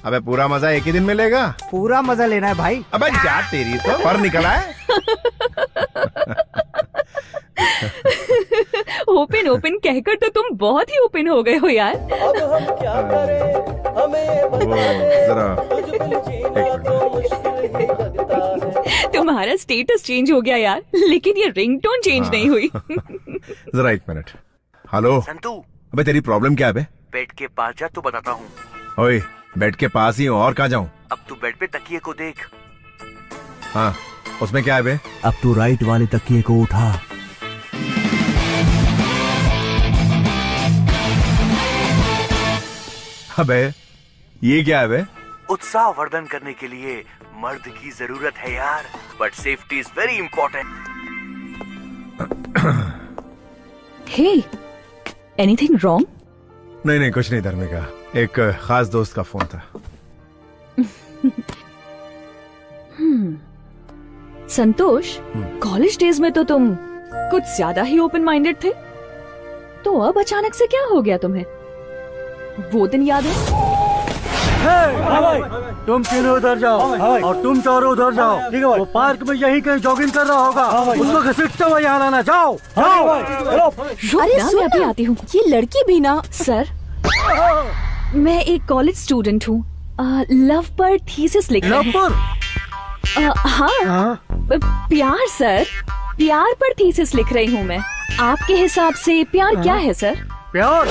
Speaker 2: अबे पूरा मजा एक ही दिन में लेगा?
Speaker 5: पूरा मजा लेना है भाई।
Speaker 2: अबे जा तेरी तो पर निकला है।
Speaker 15: ओपन कहकर तो तुम बहुत ही ओपन हो गए हो यार।
Speaker 6: अब हम क्या करें, हमें
Speaker 15: तुम्हारा स्टेटस चेंज हो गया यार, लेकिन ये रिंगटोन चेंज नहीं हुई।
Speaker 2: जरा 1 मिनट। हेलो
Speaker 17: संतू,
Speaker 2: अबे तेरी प्रॉब्लम क्या है बे?
Speaker 17: बेड के पास जा तो बताता हूँ।
Speaker 2: ओए बेड के पास ही हूँ, और कहाँ जाऊँ?
Speaker 17: अब तू बेड पे तकिए को देख।
Speaker 2: हाँ उसमें क्या है बे?
Speaker 5: अब तू राइट वाले तकिए को उठा।
Speaker 2: अबे ये क्या है बे?
Speaker 17: उत्साह वर्धन करने के लिए मर्द की जरूरत है यार, but safety is very important.
Speaker 15: Hey, anything wrong?
Speaker 2: नहीं कुछ नहीं धर्मिका, एक खास दोस्त का फोन था।
Speaker 15: संतोष, कॉलेज डेज में तो तुम कुछ ज्यादा ही ओपन माइंडेड थे, तो अब अचानक से क्या हो गया तुम्हें? वो दिन याद है?
Speaker 6: तुम तीनों उधर जाओ और तुम चारों उधर जाओ। ठीक है, वो पार्क में यही कहीं जॉगिंग कर रहा होगा, उसको घसीटते हुए यहाँ लाना। जाओ।
Speaker 15: अरे मैं अभी आती हूँ।
Speaker 13: ये लड़की भी ना।
Speaker 15: सर, मैं एक कॉलेज स्टूडेंट हूँ, लव पर थीसिस लिख रही हूँ। हाँ, प्यार सर। प्यार पर थीसिस लिख रही हूँ मैं। आपके हिसाब से प्यार क्या है सर?
Speaker 6: प्यार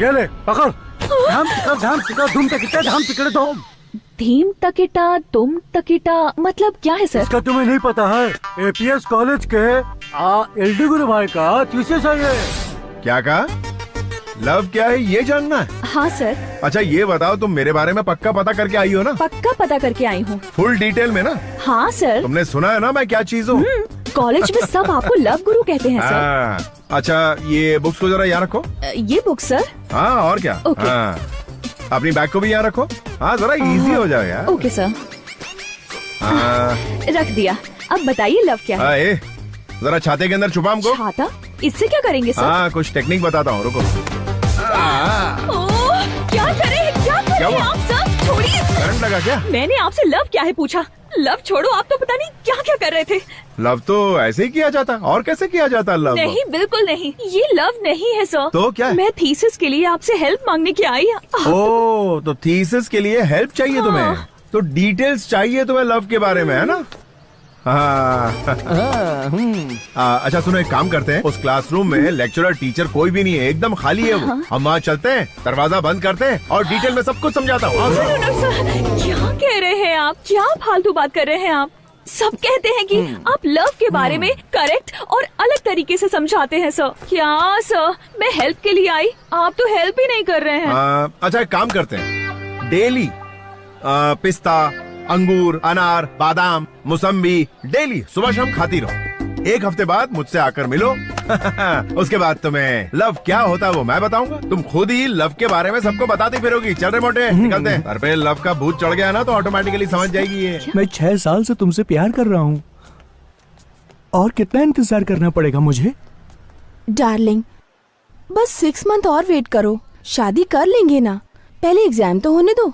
Speaker 6: ये ले पकड़। धाम टिकड़ा धूम तकिटा धाम टिकड़े धूम।
Speaker 15: धीम तकिटा तुम तकिटा मतलब क्या है सर?
Speaker 6: इसका तुम्हें नहीं पता है? एपीएस कॉलेज के एलडी गुरु भाई का थीसिस है ये।
Speaker 2: क्या कहा? लव क्या है ये जानना है?
Speaker 15: हाँ सर।
Speaker 2: अच्छा ये बताओ, तुम मेरे बारे में पक्का पता करके आई हो ना?
Speaker 15: पक्का पता करके आई हूँ।
Speaker 2: फुल डिटेल में ना?
Speaker 15: हाँ सर।
Speaker 2: तुमने सुना है ना मैं क्या चीज हूँ?
Speaker 15: कॉलेज में सब आपको लव गुरु कहते हैं सर।
Speaker 2: अच्छा ये बुक्स को जरा यहाँ रखो।
Speaker 15: ये बुक सर?
Speaker 2: हाँ और क्या।
Speaker 15: ओके।
Speaker 2: हाँ अपनी बैग को भी यहाँ रखो। हाँ जरा इजी हो जाए यार।
Speaker 15: Okay sir. रख दिया। अब बताइए लव क्या है?
Speaker 2: जरा छाते के अंदर छुपा हमको।
Speaker 15: छाता? इससे क्या करेंगे सर?
Speaker 2: हाँ कुछ टेक्निक बताता हूँ, रुको।
Speaker 15: क्या करें आप सर? छोड़िए।
Speaker 2: करंट लगा क्या?
Speaker 15: मैंने आपसे लव क्या है पूछा। लव छोड़ो, आप तो पता नहीं क्या क्या कर रहे थे।
Speaker 2: लव तो ऐसे ही किया जाता, और कैसे किया जाता लव?
Speaker 15: नहीं बिल्कुल नहीं, ये लव नहीं है सर।
Speaker 2: तो क्या है?
Speaker 15: मैं थीसिस के लिए आपसे हेल्प मांगने की आई।
Speaker 2: ओह तो थीसिस के लिए हेल्प चाहिए तुम्हें? तो डिटेल्स चाहिए तुम्हें लव के बारे में, है ना? अच्छा सुनो, एक काम करते हैं, उस क्लासरूम में लेक्चरर टीचर कोई भी नहीं है, एकदम खाली है वो। हम वहाँ चलते हैं, दरवाजा बंद करते हैं और डिटेल में सब कुछ समझाता हूँ।
Speaker 15: क्या कह रहे हैं आप? क्या फालतू बात कर रहे हैं आप? सब कहते हैं कि आप लव के बारे में करेक्ट और अलग तरीके से समझाते हैं सर। क्या सर, मैं हेल्प के लिए आई, आप तो हेल्प ही नहीं कर रहे हैं।
Speaker 2: अच्छा एक काम करते हैं, डेली पिस्ता, अंगूर, अनार, बादाम, मौसम्बी डेली सुबह शाम खाती रहो। एक हफ्ते बाद मुझसे आकर मिलो। उसके बाद तुम्हें लव क्या होता है वो मैं बताऊंगा। तुम खुद ही लव के बारे में सबको बताती फिरोगी। चल रहे मोटे, निकलते हैं। सर पे लव का भूत चढ़ गया ना तो ऑटोमेटिकली समझ जाएगी ये।
Speaker 18: मैं 6 साल से तुमसे प्यार कर रहा हूँ, और कितना इंतजार करना पड़ेगा मुझे?
Speaker 13: डार्लिंग बस 6 मंथ और वेट करो, शादी कर लेंगे ना। पहले एग्जाम तो होने दो।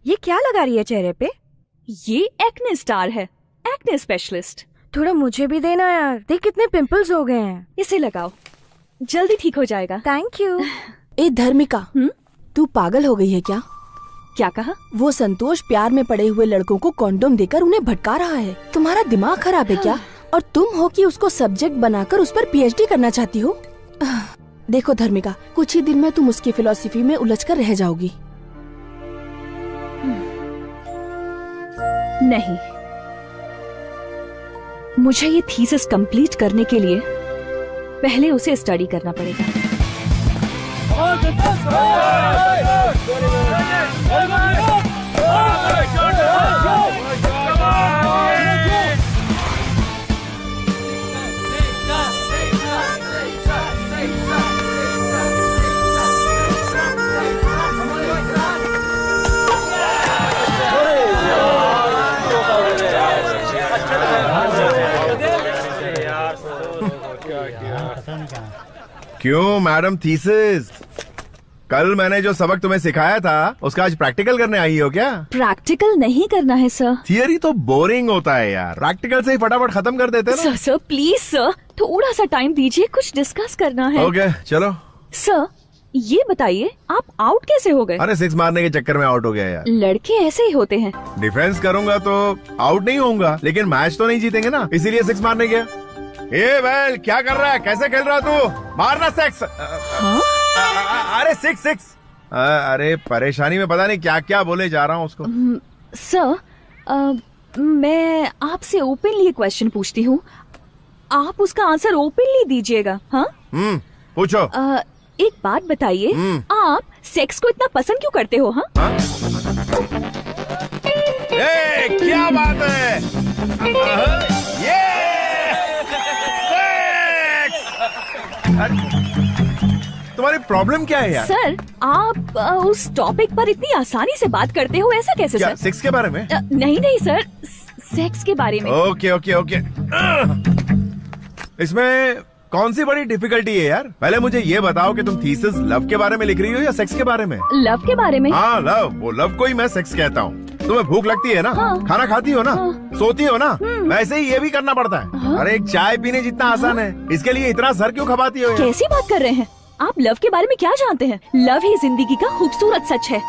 Speaker 15: ये क्या लगा रही है चेहरे पे? ये एक्ने स्टार है, एक्ने स्पेशलिस्ट।
Speaker 7: थोड़ा मुझे भी देना यार, देख कितने पिंपल्स हो गए हैं।
Speaker 15: इसे लगाओ, जल्दी ठीक हो जाएगा।
Speaker 7: Thank you.
Speaker 13: ए धर्मिका, तू पागल हो गई है क्या?
Speaker 15: क्या कहा?
Speaker 13: वो संतोष प्यार में पड़े हुए लड़कों को कॉन्डोम देकर उन्हें भटका रहा है। तुम्हारा दिमाग खराब है क्या? और तुम हो कि उसको सब्जेक्ट बनाकर उस पर पीएचडी करना चाहती हो? देखो धर्मिका, कुछ ही दिन में तुम उसकी फिलॉसफी में उलझकर रह जाओगी।
Speaker 15: नहीं, मुझे ये थीसिस कंप्लीट करने के लिए पहले उसे स्टडी करना पड़ेगा।
Speaker 2: क्यों मैडम थीसिस, कल मैंने जो सबक तुम्हें सिखाया था उसका आज प्रैक्टिकल करने आई हो क्या?
Speaker 15: प्रैक्टिकल नहीं करना है सर।
Speaker 2: थियरी तो बोरिंग होता है यार, प्रैक्टिकल से ही फटाफट खत्म कर देते ना।
Speaker 15: सर प्लीज सर, थोड़ा सा टाइम दीजिए, कुछ डिस्कस करना है।
Speaker 2: ओके चलो।
Speaker 15: सर ये बताइए, आप आउट कैसे हो गए?
Speaker 2: अरे 6 मारने के चक्कर में आउट हो गया यार।
Speaker 15: लड़के ऐसे ही होते हैं।
Speaker 2: डिफेंस करूंगा तो आउट नहीं होऊंगा, लेकिन मैच तो नहीं जीतेंगे ना, इसीलिए 6 मारने गया। ए वेल क्या कर रहा है, कैसे खेल रहा तू? मारना 6। अरे 6। अरे परेशानी में पता नहीं क्या क्या बोले जा रहा हूँ उसको।
Speaker 15: सर मैं आपसे ओपनली एक क्वेश्चन पूछती हूँ, आप उसका आंसर ओपनली दीजिएगा। हाँ
Speaker 2: पूछो।
Speaker 15: एक बात बताइए, आप सेक्स को इतना पसंद क्यों करते हो? हाँ
Speaker 2: क्या बात है, ये तुम्हारी प्रॉब्लम क्या है यार?
Speaker 15: सर आप उस टॉपिक पर इतनी आसानी से बात करते हो, ऐसा कैसे?
Speaker 2: क्या,
Speaker 15: सर
Speaker 2: सेक्स के बारे में?
Speaker 15: नहीं सेक्स के बारे में।
Speaker 2: ओके इसमें कौन सी बड़ी डिफिकल्टी है यार? पहले मुझे ये बताओ कि तुम थीसिस लव के बारे में लिख रही हो या सेक्स के बारे में?
Speaker 15: लव के बारे में।
Speaker 2: हाँ लव, वो लव को ही मैं सेक्स कहता हूँ। तुम्हें भूख लगती है ना?
Speaker 15: हाँ।
Speaker 2: खाना खाती हो ना? सोती हो ना? वैसे ही ये भी करना पड़ता है। अरे एक चाय पीने जितना आसान है, इसके लिए इतना सर क्यों खपाती हो यार?
Speaker 15: कैसी बात कर रहे हैं आप? लव के बारे में क्या जानते हैं? लव ही जिंदगी का खूबसूरत सच है।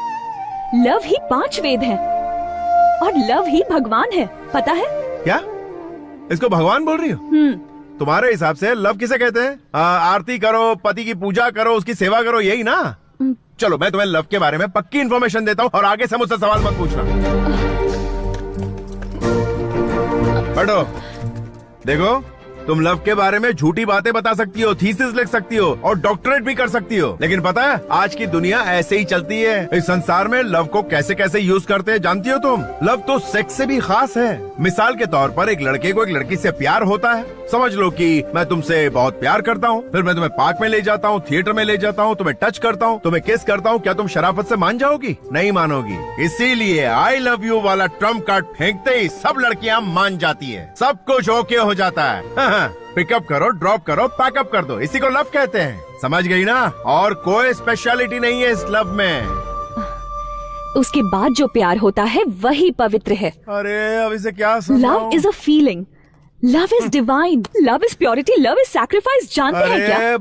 Speaker 15: लव ही 5 वेद है और लव ही भगवान है, पता है?
Speaker 2: क्या इसको भगवान बोल रही हो? तुम्हारे हिसाब से लव किसे कहते हैं? आरती करो, पति की पूजा करो, उसकी सेवा करो, यही ना? चलो मैं तुम्हें लव के बारे में पक्की इन्फॉर्मेशन देता हूँ और आगे से मुझसे सवाल मत पूछना। बैठो। देखो, तुम लव के बारे में झूठी बातें बता सकती हो, थीसिस लिख सकती हो और डॉक्टरेट भी कर सकती हो, लेकिन पता है आज की दुनिया ऐसे ही चलती है। इस संसार में लव को कैसे कैसे यूज करते हैं जानती हो तुम? लव तो सेक्स से भी खास है। मिसाल के तौर पर एक लड़के को एक लड़की से प्यार होता है। समझ लो कि मैं तुमसे बहुत प्यार करता हूँ, फिर मैं तुम्हें पार्क में ले जाता हूँ, थिएटर में ले जाता हूँ, तुम्हें टच करता हूँ, तुम्हें किस करता हूँ। क्या तुम शराफत से मान जाओगी? नहीं मानोगी। इसीलिए आई लव यू वाला ट्रम्प कार्ड फेंकते ही सब लड़कियाँ मान जाती है, सब कुछ ओके हो जाता है। पिकअप करो, ड्रॉप करो, पैकअप कर दो, इसी को लव कहते हैं। समझ गई ना? और कोई स्पेशलिटी नहीं है इस लव में।
Speaker 15: उसके बाद जो प्यार होता है वही पवित्र है।
Speaker 2: अरे अब इसे क्या समझाऊं?
Speaker 15: Love is a feeling, love is divine, love is purity, love is sacrifice. जानते हैं क्या?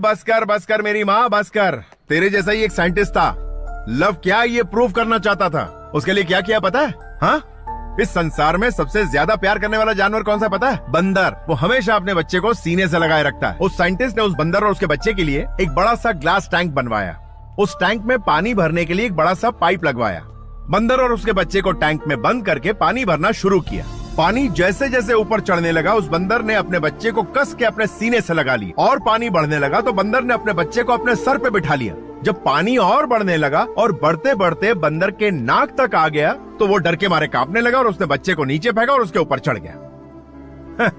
Speaker 2: बस कर मेरी माँ, बस कर। तेरे जैसा ही एक साइंटिस्ट था, लव क्या ये प्रूव करना चाहता था। उसके लिए क्या किया पता है? हाँ, इस संसार में सबसे ज्यादा प्यार करने वाला जानवर कौन सा पता है? बंदर। वो हमेशा अपने बच्चे को सीने से लगाए रखता है। उस साइंटिस्ट ने उस बंदर और उसके बच्चे के लिए एक बड़ा सा ग्लास टैंक बनवाया। उस टैंक में पानी भरने के लिए एक बड़ा सा पाइप लगवाया। बंदर और उसके बच्चे को टैंक में बंद करके पानी भरना शुरू किया। पानी जैसे जैसे ऊपर चढ़ने लगा, उस बंदर ने अपने बच्चे को कस के अपने सीने से लगा ली और पानी बढ़ने लगा तो बंदर ने अपने बच्चे को अपने सर पे बिठा लिया। जब पानी और बढ़ने लगा और बढ़ते बढ़ते बंदर के नाक तक आ गया तो वो डर के मारे कांपने लगा और उसने बच्चे को नीचे फेंका और उसके ऊपर चढ़ गया।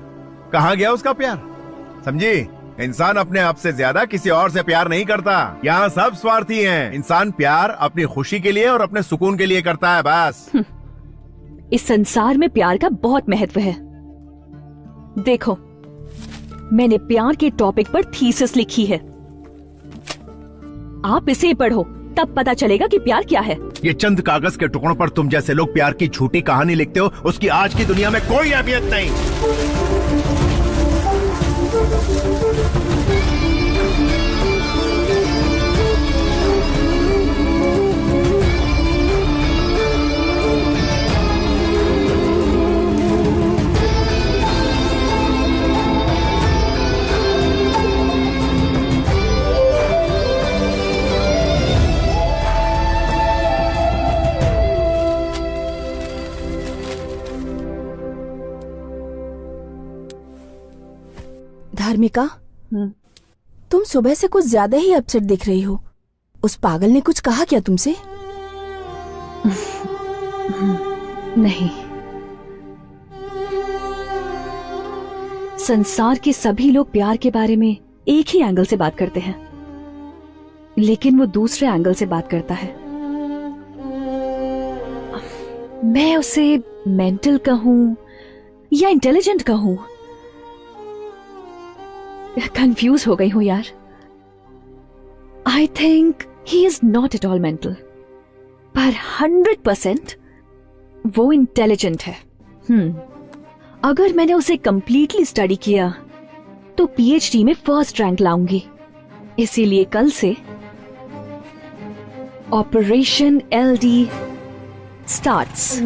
Speaker 2: कहाँ गया उसका प्यार? समझी? इंसान अपने आप से ज्यादा किसी और से प्यार नहीं करता। यहाँ सब स्वार्थी हैं। इंसान प्यार अपनी खुशी के लिए और अपने सुकून के लिए करता है, बस।
Speaker 15: इस संसार में प्यार का बहुत महत्व है। देखो, मैंने प्यार के टॉपिक पर थीसिस लिखी है। आप इसे पढ़ो, तब पता चलेगा कि प्यार क्या है।
Speaker 2: ये चंद कागज के टुकड़ों पर तुम जैसे लोग प्यार की झूठी कहानी लिखते हो, उसकी आज की दुनिया में कोई अहमियत नहीं।
Speaker 13: धार्मिका, तुम सुबह से कुछ ज्यादा ही अपसेट दिख रही हो। उस पागल ने कुछ कहा क्या तुमसे?
Speaker 15: नहीं, संसार के सभी लोग प्यार के बारे में एक ही एंगल से बात करते हैं, लेकिन वो दूसरे एंगल से बात करता है। मैं उसे मेंटल कहूं या इंटेलिजेंट कहूं, कंफ्यूज हो गई हूं यार। I think he is not at all mental, पर 100% वो इंटेलिजेंट है। अगर मैंने उसे कंप्लीटली स्टडी किया तो पीएचडी में फर्स्ट रैंक लाऊंगी। इसीलिए कल से ऑपरेशन एलडी स्टार्ट्स।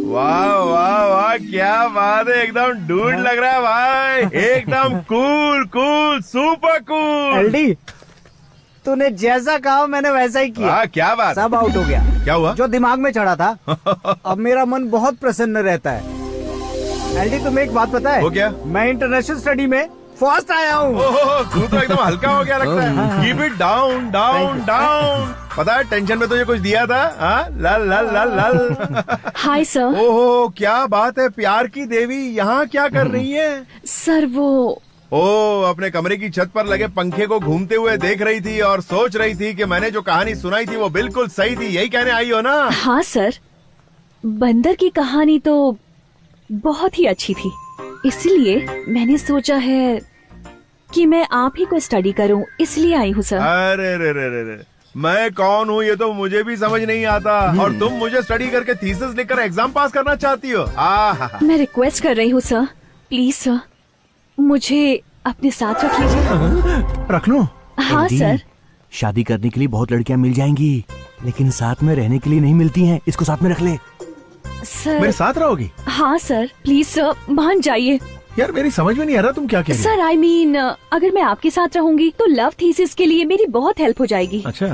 Speaker 2: वाह वाह वाह, क्या बात है, एकदम डूड लग रहा है भाई, एकदम cool cool super cool.
Speaker 5: LD, तूने जैसा कहा मैंने वैसा ही किया।
Speaker 2: क्या बात?
Speaker 5: सब आउट हो गया।
Speaker 2: क्या हुआ?
Speaker 5: जो दिमाग में चढ़ा था। अब मेरा मन बहुत प्रसन्न रहता है। एलडी, तुम्हें एक बात पता है?
Speaker 2: वो क्या?
Speaker 5: मैं इंटरनेशनल स्टडी में फर्स्ट आया हूँ।
Speaker 2: ओहो, तू तो एकदम हल्का हो गया लगता है। Keep it down down down. पता है टेंशन में तुझे कुछ दिया था? हाँ, लल लल लल लल।
Speaker 15: Hi sir.
Speaker 2: ओहो, क्या बात है, प्यार की देवी यहाँ क्या कर रही है?
Speaker 15: सर वो
Speaker 2: अपने कमरे की छत पर लगे पंखे को घूमते हुए देख रही थी और सोच रही थी कि मैंने जो कहानी सुनाई थी वो बिल्कुल सही थी, यही कहने आई हो ना?
Speaker 15: हाँ सर, बंदर की कहानी तो बहुत ही अच्छी थी, इसलिए मैंने सोचा है कि मैं आप ही को स्टडी करूं, इसलिए आई हूँ सर।
Speaker 2: अरे रे रे रे रे, मैं कौन हूँ ये तो मुझे भी समझ नहीं आता, और तुम मुझे स्टडी करके थीसिस लिखकर एग्जाम पास करना चाहती हो?
Speaker 15: मैं रिक्वेस्ट कर रही हूँ सर, प्लीज सर, मुझे अपने साथ रख लीजिए।
Speaker 18: रख लो?
Speaker 15: हाँ सर।
Speaker 18: शादी करने के लिए बहुत लड़कियां मिल जाएंगी, लेकिन साथ में रहने के लिए नहीं मिलती हैं। इसको साथ में रख ले।
Speaker 15: सर
Speaker 2: मेरे साथ रहोगी?
Speaker 15: हाँ सर, प्लीज सर, मान जाइए।
Speaker 2: यार मेरी समझ में नहीं आ रहा तुम क्या कह रही हो?
Speaker 15: सर आई मीन अगर मैं आपके साथ रहूंगी तो लव थीसिस के लिए मेरी बहुत हेल्प हो जाएगी।
Speaker 2: अच्छा।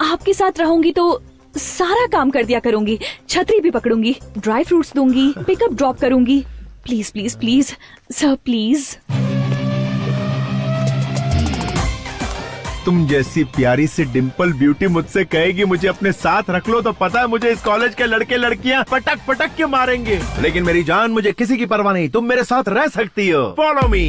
Speaker 15: आपके साथ रहूंगी तो सारा काम कर दिया करूंगी, छतरी भी पकड़ूंगी, ड्राई फ्रूट्स दूंगी, पिकअप ड्रॉप करूंगी। Please please please sir, please.
Speaker 2: तुम जैसी प्यारी सी डिम्पल ब्यूटी मुझसे कहेगी मुझे अपने साथ रख लो, तो पता है मुझे इस कॉलेज के लड़के लड़कियां पटक पटक के मारेंगे, लेकिन मेरी जान मुझे किसी की परवाह नहीं, तुम मेरे साथ रह सकती हो। Follow me.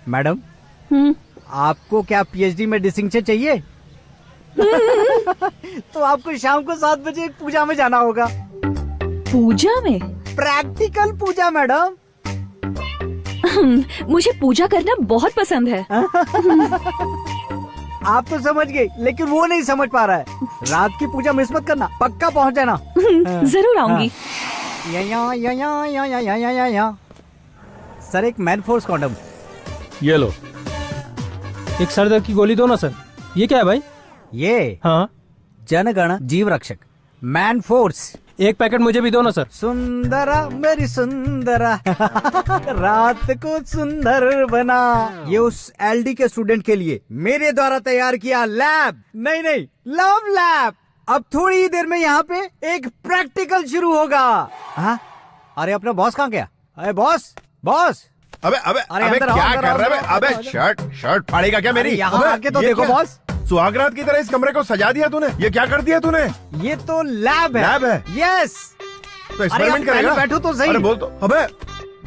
Speaker 5: मैडम, आपको क्या पीएचडी में डिस्टिंक्शन चाहिए? तो आपको शाम को 7 बजे एक पूजा में जाना होगा।
Speaker 15: पूजा में?
Speaker 5: प्रैक्टिकल पूजा मैडम।
Speaker 15: मुझे पूजा करना बहुत पसंद है।
Speaker 5: आप तो समझ गए, लेकिन वो नहीं समझ पा रहा है। रात की पूजा मिस मत करना, पक्का पहुंच जाना।
Speaker 15: जरूर आऊंगी।
Speaker 5: सर, एक मैन फोर्स कॉन्डम।
Speaker 18: ये लो। एक सर दर्द की गोली दो ना सर। ये क्या है भाई?
Speaker 5: ये
Speaker 18: हाँ,
Speaker 5: जनगण जीव रक्षक मैन फोर्स।
Speaker 18: एक पैकेट मुझे भी दो ना सर।
Speaker 5: सुंदरा मेरी सुंदरा रात को सुंदर बना। ये उस एलडी के स्टूडेंट के लिए मेरे द्वारा तैयार किया लैब, नहीं लव लैब। अब थोड़ी ही देर में यहाँ पे एक प्रैक्टिकल शुरू होगा। हाँ? अरे अपना बॉस कहाँ गया? अरे बॉस।
Speaker 2: अबे क्या कर रहा है? अबे शर्ट फाड़ेगा क्या मेरी?
Speaker 5: यहाँ आके तो देखो बॉस।
Speaker 2: सुहागरात की तरह इस कमरे को सजा दिया तूने। ये क्या कर दिया तूने?
Speaker 5: ये तो लैब है।
Speaker 2: लैब है?
Speaker 5: यस।
Speaker 2: तो एक्सपेरिमेंट करेगा?
Speaker 5: बैठो तो सही।
Speaker 2: अरे बोल तो। अबे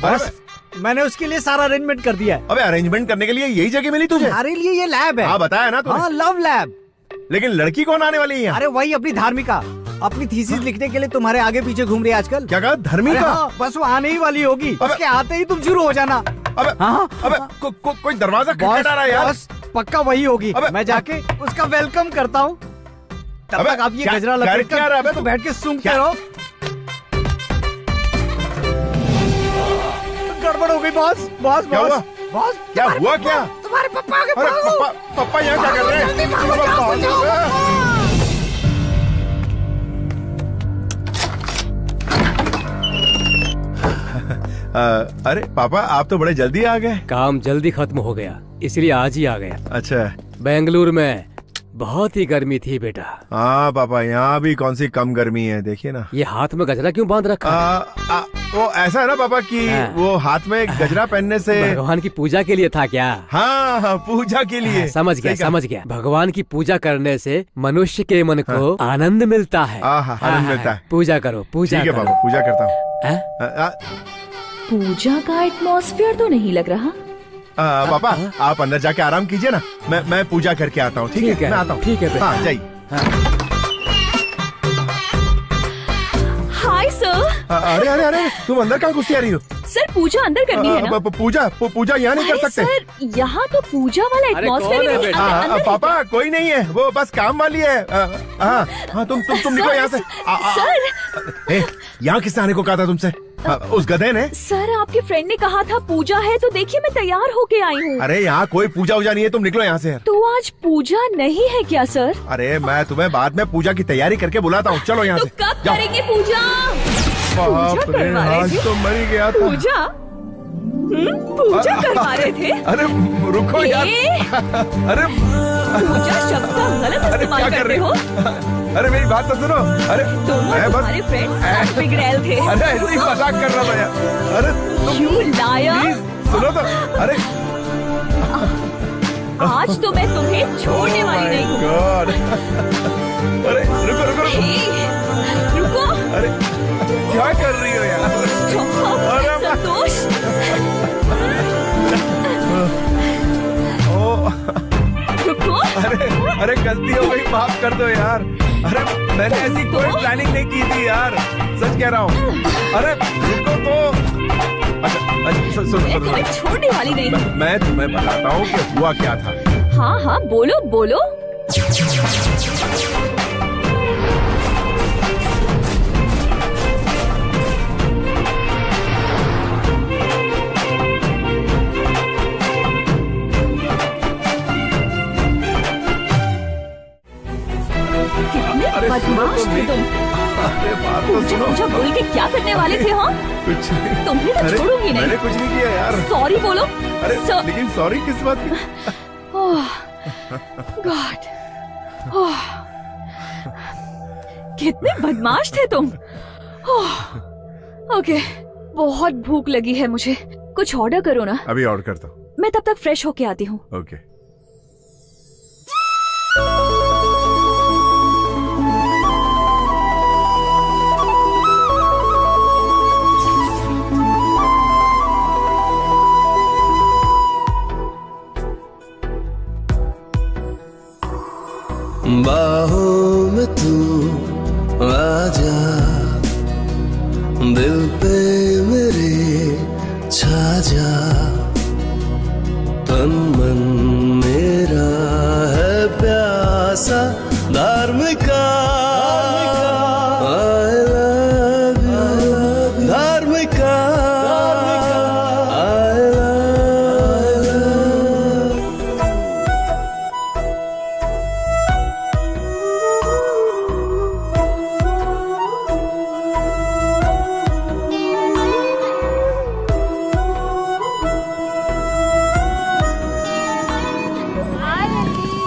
Speaker 5: बॉस, मैंने उसके लिए सारा अरेंजमेंट कर दिया है।
Speaker 2: अबे अरेंजमेंट करने के लिए यही जगह मिली तुझे?
Speaker 5: तुम्हारे लिए ये लैब है।
Speaker 2: हाँ बताया ना तूने।
Speaker 5: हाँ, लव लैब।
Speaker 2: लेकिन लड़की कौन आने वाली है?
Speaker 5: अरे वही अपनी धार्मिका, अपनी थीसिस लिखने के लिए तुम्हारे आगे पीछे घूम रही है आजकल।
Speaker 2: क्या कहा? धार्मिका?
Speaker 5: हाँ, बस वो आने ही वाली होगी। उसके आते ही तुम शुरू हो जाना।
Speaker 2: अबे कोई दरवाजा खटखटा रहा है यार।
Speaker 5: बस पक्का वही होगी। मैं जाके उसका वेलकम करता हूँ। तब तक आप ये गजरा लपेट कर तो बैठ के सूंघते रहो। गड़बड़ हो गई बॉस।
Speaker 2: क्या हुआ? क्या
Speaker 5: तुम्हारे पप्पा के?
Speaker 2: अरे पप्पा यहाँ क्या कर रहे हैं? अरे पापा, आप तो बड़े जल्दी आ गए।
Speaker 6: काम जल्दी खत्म हो गया, इसलिए आज ही आ गया।
Speaker 2: अच्छा।
Speaker 6: बेंगलुरु में बहुत ही गर्मी थी बेटा।
Speaker 2: हाँ पापा, यहाँ भी कौन सी कम गर्मी है, देखिए ना।
Speaker 6: ये हाथ में गजरा क्यों बांध रखा है?
Speaker 2: वो ऐसा है ना पापा कि वो हाथ में गजरा पहनने से
Speaker 6: भगवान की पूजा के लिए था क्या?
Speaker 2: हाँ, पूजा के लिए।
Speaker 6: समझ गया। भगवान की पूजा करने से मनुष्य के मन को आनंद मिलता है।
Speaker 2: आनंद मिलता है।
Speaker 6: पूजा करो।
Speaker 2: ठीक है बाबा, पूजा करता हूँ।
Speaker 15: पूजा का एटमॉस्फेयर तो नहीं लग रहा।
Speaker 2: पापा आप अंदर जाके आराम कीजिए ना, मैं पूजा करके आता हूँ। ठीक है, मैं आता हूँ।
Speaker 6: ठीक है।
Speaker 2: हाँ जाइए।
Speaker 15: Hi sir.
Speaker 2: अरे तुम अंदर कहाँ घुसी आ रही हो?
Speaker 15: सर पूजा अंदर करनी है ना?
Speaker 2: पूजा यहाँ नहीं कर सकते
Speaker 15: सर। यहाँ तो पूजा वाला एटमॉस्फेयर है।
Speaker 2: पापा कोई नहीं है, वो बस काम वाली है। हाँ तुम निकलो यहाँ से।
Speaker 15: सर
Speaker 2: यहाँ किसने आने को कहा था तुमसे? उस गधे ने?
Speaker 15: सर आपके फ्रेंड ने कहा था पूजा है, तो देखिए मैं तैयार होके आई हूँ।
Speaker 2: अरे यहाँ कोई पूजा नहीं है, तुम निकलो यहाँ से।
Speaker 15: तो आज पूजा नहीं है क्या सर?
Speaker 2: अरे मैं तुम्हें बाद में पूजा की तैयारी करके बुलाता हूँ, चलो यहाँ से।
Speaker 15: कब करेंगे पूजा?
Speaker 2: बाप रे, आज तो मर ही गया था।
Speaker 15: पूजा करवा रहे थे?
Speaker 2: अरे रुको यार। अरे
Speaker 15: पूजा शब्द का गलत इस्तेमाल करते हो।
Speaker 2: अरे मेरी बात तो सुनो। अरे
Speaker 15: तुम्हारे फ्रेंड्स बिगड़ैल थे।
Speaker 2: अरे ऐसे ही मजाक कर रहा था यार। अरे
Speaker 15: You liar।
Speaker 2: सुनो तो। अरे
Speaker 15: आज तो मैं तुम्हें छोड़ने वाली नहीं हूँ।
Speaker 2: अरे रुको।
Speaker 15: रुको।
Speaker 2: अरे क्या कर रही हो यार?
Speaker 15: संतोष। रुको।
Speaker 2: अरे गलती हो गई, माफ कर दो यार। अरे मैंने ऐसी कोई प्लानिंग नहीं की थी यार, सच कह रहा हूँ। अरे रुको तो। अच्छा
Speaker 15: मैं तुम्हें छोड़ने वाली नहीं हूँ।
Speaker 2: मैं तुम्हें बताता हूँ कि हुआ क्या था।
Speaker 15: हाँ बोलो। बदमाश थे तुम। पूजा बोल के क्या करने वाले थे? हाँ
Speaker 2: कुछ नहीं।
Speaker 15: तुम्हें तो छोड़ूंगी नहीं।
Speaker 2: मैंने कुछ नहीं किया यार।
Speaker 15: सॉरी बोलो।
Speaker 2: अरे लेकिन सॉरी किस बात की?
Speaker 15: गॉड, कितने बदमाश थे तुम। ओके, बहुत भूख लगी है मुझे, कुछ ऑर्डर करो ना।
Speaker 2: अभी ऑर्डर करता हूँ।
Speaker 15: मैं तब तक फ्रेश होके आती हूँ।
Speaker 2: ओके।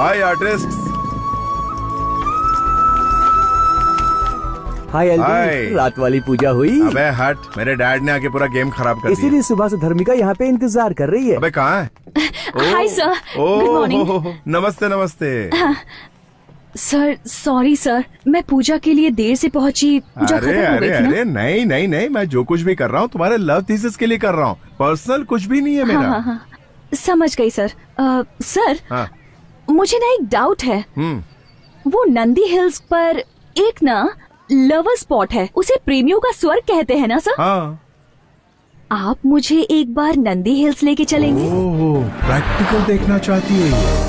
Speaker 2: हाय आर्टिस्ट।
Speaker 18: हाय
Speaker 2: हाय।
Speaker 18: एलबी, रात वाली पूजा हुई?
Speaker 2: अबे हट, मेरे डैड ने आके पूरा गेम खराब कर दिया।
Speaker 18: इसीलिए सुबह से धर्मिका यहाँ पे इंतजार कर रही है।
Speaker 2: अबे कहाँ है?
Speaker 15: Hi sir, good morning.
Speaker 2: नमस्ते नमस्ते।
Speaker 15: सर सॉरी सर, मैं पूजा के लिए देर से पहुंची। पूजा
Speaker 2: अरे
Speaker 15: खत्म हो गई
Speaker 2: अरे
Speaker 15: थी ना?
Speaker 2: अरे नहीं नहीं नहीं, मैं जो कुछ भी कर रहा हूँ तुम्हारे लव थीसिस के लिए कर रहा हूँ, पर्सनल कुछ भी नहीं है मेरा।
Speaker 15: हाँ, समझ गई सर। सर
Speaker 2: हाँ।
Speaker 15: मुझे ना एक डाउट है। वो नंदी हिल्स पर एक ना लवर स्पॉट है, उसे प्रेमियों का स्वर्ग कहते हैं ना सर?
Speaker 2: हाँ।
Speaker 15: आप मुझे एक बार नंदी हिल्स लेके चलेंगे?
Speaker 2: ओह, प्रैक्टिकल देखना चाहती है ये।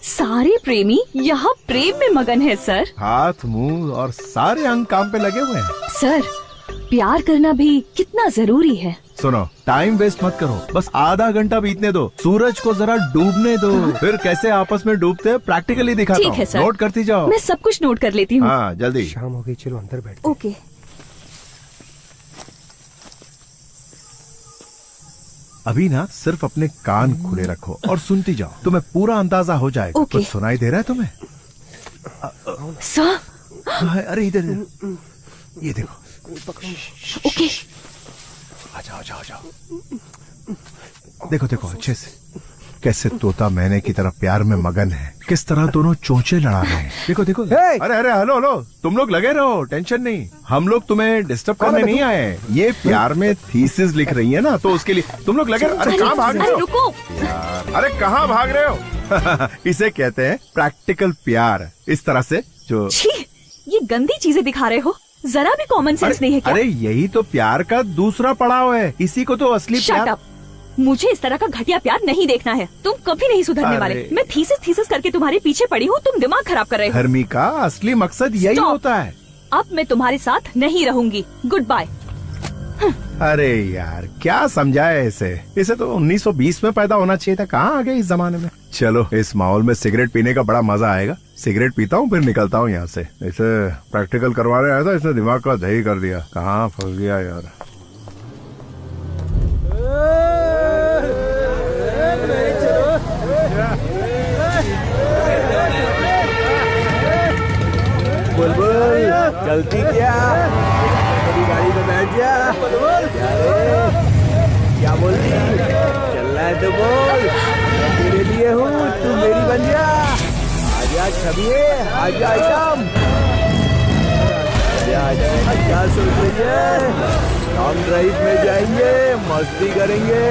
Speaker 15: सारे प्रेमी यहाँ प्रेम में मगन है सर।
Speaker 2: हाथ मुंह और सारे अंग काम पे लगे हुए हैं।
Speaker 15: सर प्यार करना भी कितना जरूरी है।
Speaker 2: सुनो, टाइम वेस्ट मत करो, बस आधा घंटा बीतने दो, सूरज को जरा डूबने दो, फिर कैसे आपस में डूबते हैं प्रैक्टिकली दिखाता
Speaker 15: ठीक है
Speaker 2: हूँ।
Speaker 15: सर,
Speaker 2: नोट करती जाओ।
Speaker 15: मैं सब कुछ नोट कर लेती हूँ।
Speaker 2: हाँ जल्दी।
Speaker 11: शाम हो गई, चलो अंदर बैठ।
Speaker 15: ओके।
Speaker 2: अभी ना सिर्फ अपने कान खुले रखो और सुनती जाओ, तुम्हें पूरा अंदाजा हो जाएगा।
Speaker 15: ओके।
Speaker 2: कुछ सुनाई दे रहा है तुम्हें?
Speaker 15: सर
Speaker 2: अरे इधर ये देखो।
Speaker 15: ओके।
Speaker 2: आ जाओ जाओ जाओ। देखो देखो अच्छे से, कैसे तोता मैने की तरह प्यार में मगन है, किस तरह दोनों चोंचे लड़ा रहे हैं। देखो देखो। अरे अरे हेलो हेलो, तुम लोग लगे रहो, टेंशन नहीं, हम लोग तुम्हें डिस्टर्ब करने नहीं आए। ये प्यार में थीसिस लिख रही है ना, तो उसके लिए तुम लोग लगे रहो। अरे कहाँ भाग रहे हो?
Speaker 15: रुको
Speaker 2: यार, अरे कहाँ भाग रहे हो? इसे कहते हैं प्रैक्टिकल प्यार। इस तरह से जो
Speaker 15: छी, ये गंदी चीजें दिखा रहे हो, जरा भी कॉमन सेंस नहीं है क्या?
Speaker 2: अरे यही तो प्यार का दूसरा पड़ाव है, इसी को तो असली
Speaker 15: Shut
Speaker 2: प्यार।
Speaker 15: up! मुझे इस तरह का घटिया प्यार नहीं देखना है। तुम कभी नहीं सुधरने वाले। मैं थीसिस करके तुम्हारे पीछे पड़ी हूँ, तुम दिमाग खराब कर रहे हो।
Speaker 2: धर्मिका, असली मकसद यही
Speaker 15: Stop!
Speaker 2: होता है।
Speaker 15: अब मैं तुम्हारे साथ नहीं रहूंगी। Good bye.
Speaker 2: अरे यार क्या समझाया इसे तो 1920 में पैदा होना चाहिए था, कहाँ आ गए इस जमाने में। चलो इस माहौल में सिगरेट पीने का बड़ा मजा आएगा। सिगरेट पीता हूँ फिर निकलता हूँ यहाँ से। इसे प्रैक्टिकल करवाने आया था, इसने दिमाग का दही कर दिया। कहाँ फंस गया यार।
Speaker 18: बुलबुल चलती क्या? मेरी गाड़ी में बैठ जा। क्या रे? क्या बोल रही? चलना है तो बोल, मैं तेरे लिए हूँ, तू मेरी बन जा। आजा छबिए, आजा आइटम। क्या सोच रही है? लॉन्ग ड्राइव में जाएंगे, मस्ती करेंगे,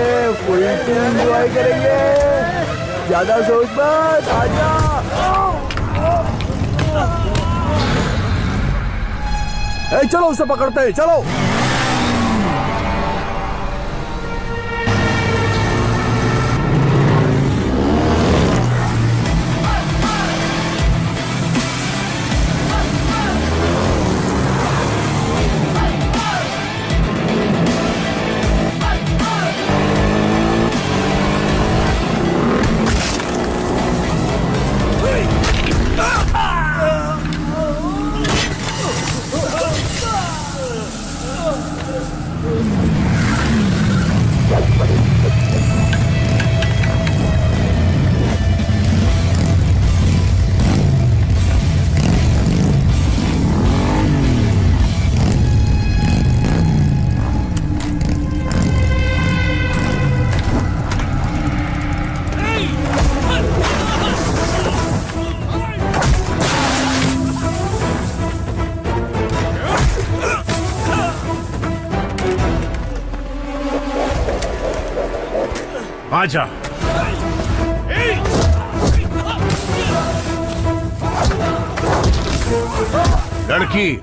Speaker 18: फुल एंजॉय करेंगे। ज्यादा सोच मत, आजा। चलो उसे पकड़ते हैं, चलो।
Speaker 2: आजा।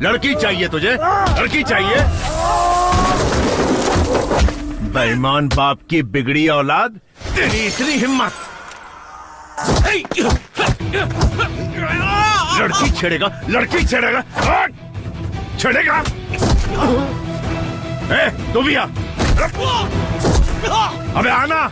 Speaker 2: लड़की चाहिए तुझे? लड़की चाहिए? बेईमान बाप की बिगड़ी औलाद, तेरी इतनी हिम्मत। लड़की छेड़ेगा, छेड़ेगा। तू भी आ। अबे आना।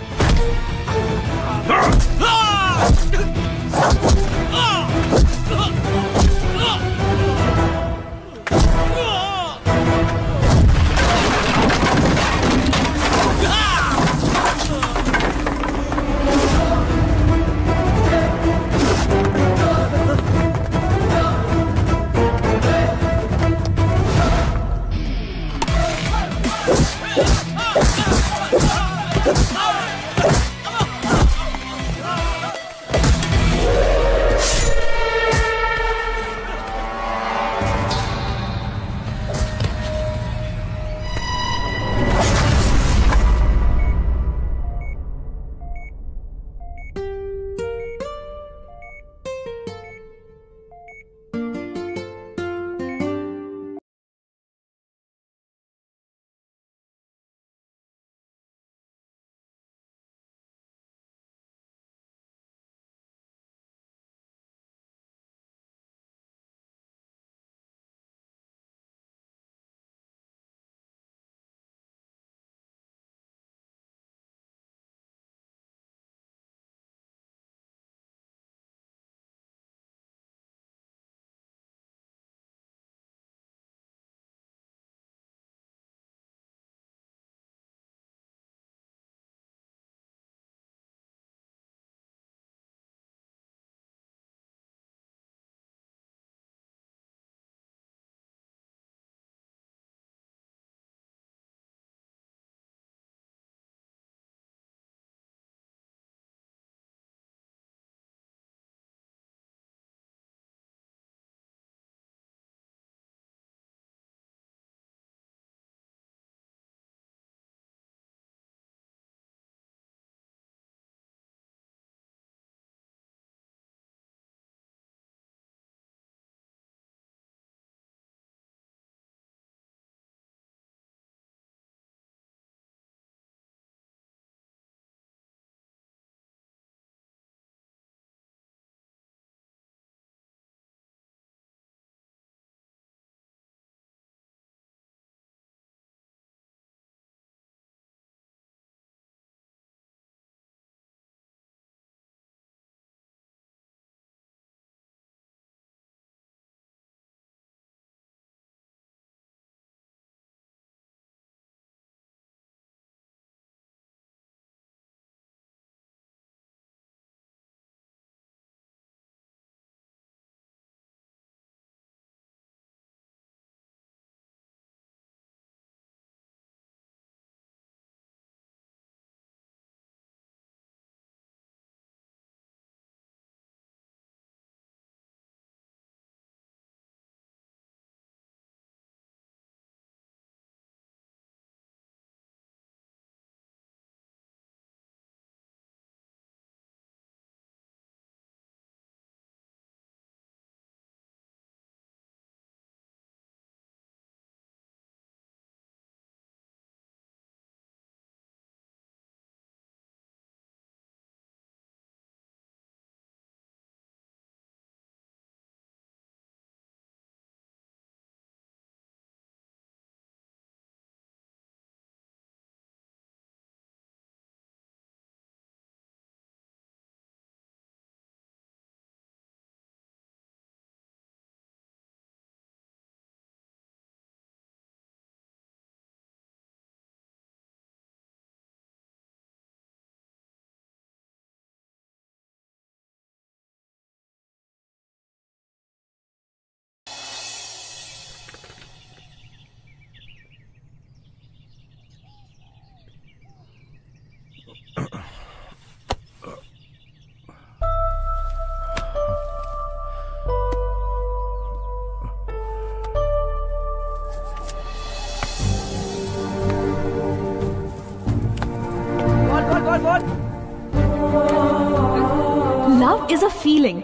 Speaker 15: Love is a feeling.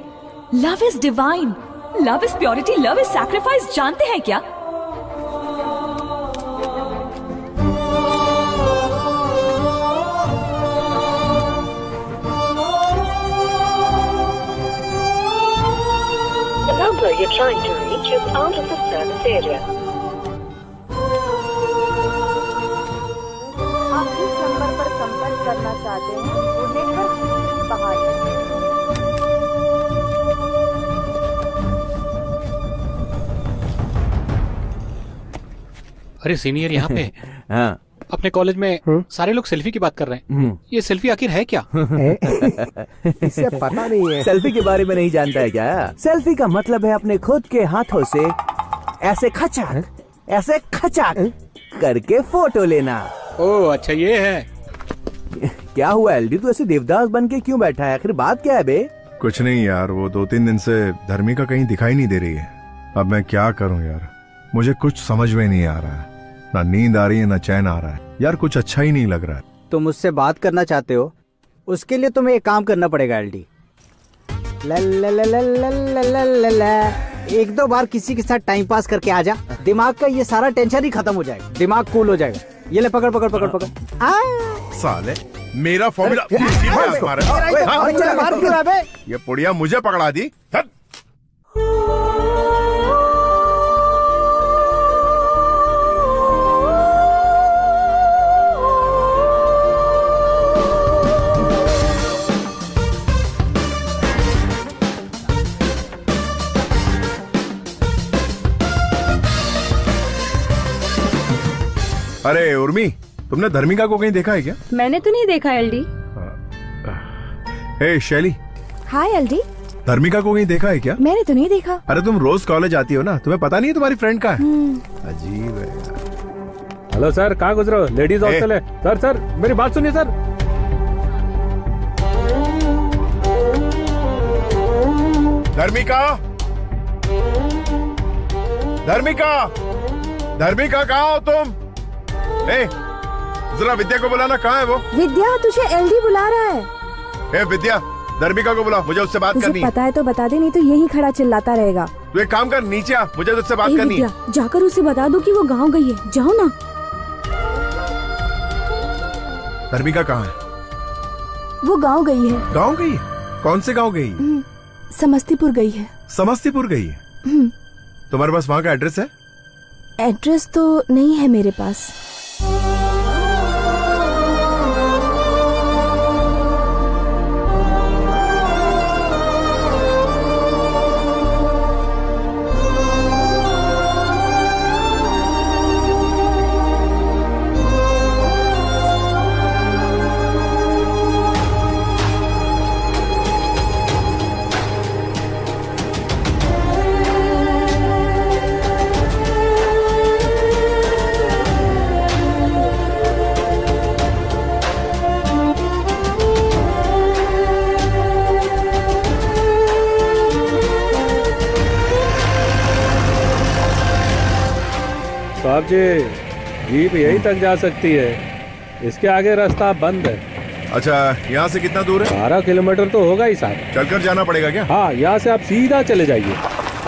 Speaker 15: Love is divine. Love is purity. Love is sacrifice. जानते हैं क्या?
Speaker 19: The number you're trying to reach is out of the service area. करना चाहते हैं वो नेटवर्क से बाहर है।
Speaker 12: अरे सीनियर यहाँ पे
Speaker 18: हाँ
Speaker 12: अपने कॉलेज में सारे लोग सेल्फी की बात कर रहे हैं। ये सेल्फी आखिर है क्या?
Speaker 18: इसे पता नहीं है। सेल्फी के बारे में नहीं जानता है क्या? सेल्फी का मतलब है अपने खुद के हाथों से ऐसे खचाक करके फोटो लेना।
Speaker 12: ओह अच्छा ये है।
Speaker 18: क्या हुआ एलडी, तू ऐसे देवदास बन के क्यों बैठा है? आखिर बात क्या है बे?
Speaker 2: कुछ नहीं यार, वो 2-3 दिन से धर्मिका कहीं दिखाई नहीं दे रही है। अब मैं क्या करूं यार, मुझे कुछ समझ में नहीं आ रहा है। ना नींद आ रही है ना चैन आ रहा है यार, कुछ अच्छा ही नहीं लग रहा है।
Speaker 5: तुम मुझसे बात करना चाहते हो, उसके लिए तुम्हें एक काम करना पड़ेगा एलडी। एक दो बार किसी के साथ टाइम पास करके आ जा, दिमाग का ये सारा टेंशन ही खत्म हो जाएगा, दिमाग कूल हो जाएगा। ये ले पकड़ पकड़ पकड़ पकड़।
Speaker 2: साले मेरा फॉर्मूला ये पुड़िया मुझे पकड़ा दी। अरे उर्मी, तुमने धर्मिका को कहीं देखा है क्या?
Speaker 15: मैंने तो नहीं देखा एलडी।
Speaker 2: हे शैली।
Speaker 13: हाय एलडी।
Speaker 2: धर्मिका को कहीं देखा है क्या?
Speaker 13: मैंने तो नहीं देखा।
Speaker 2: अरे तुम रोज कॉलेज आती हो ना, तुम्हें पता नहीं है तुम्हारी फ्रेंड का है? अजीब है।
Speaker 6: हेलो सर, कहाँ गुजरो? लेडीज हॉस्टल है। सर सर मेरी बात सुनिए सर।
Speaker 2: धर्मिका, धर्मिका, धर्मिका कहाँ हो तुम? जरा विद्या को बुलाना, कहाँ है वो?
Speaker 13: विद्या, तुझे एलडी बुला रहा है।
Speaker 2: विद्या, धर्मिका को बुला, मुझे उससे बात करनी है।
Speaker 13: पता है तो बता दे, नहीं तो यही खड़ा चिल्लाता रहेगा।
Speaker 2: तू एक काम कर, नीचे आ, मुझे उससे बात करनी है।
Speaker 13: जाकर उसे बता दो कि वो गांव गई है, जाओ ना।
Speaker 2: धर्मिका कहाँ है?
Speaker 13: वो गांव गई है।
Speaker 2: गांव गई है? कौन से गांव गई?
Speaker 13: समस्तीपुर गई है।
Speaker 2: समस्तीपुर गई है? तुम्हारे पास वहाँ का एड्रेस है?
Speaker 13: एड्रेस तो नहीं है मेरे पास।
Speaker 6: साहब जी, जीप यहीं तक जा सकती है, इसके आगे रास्ता बंद है।
Speaker 2: अच्छा, यहाँ से कितना दूर है?
Speaker 6: 12 किलोमीटर तो होगा ही साहब।
Speaker 2: चलकर जाना पड़ेगा क्या?
Speaker 6: हाँ, यहाँ से आप सीधा चले जाइए।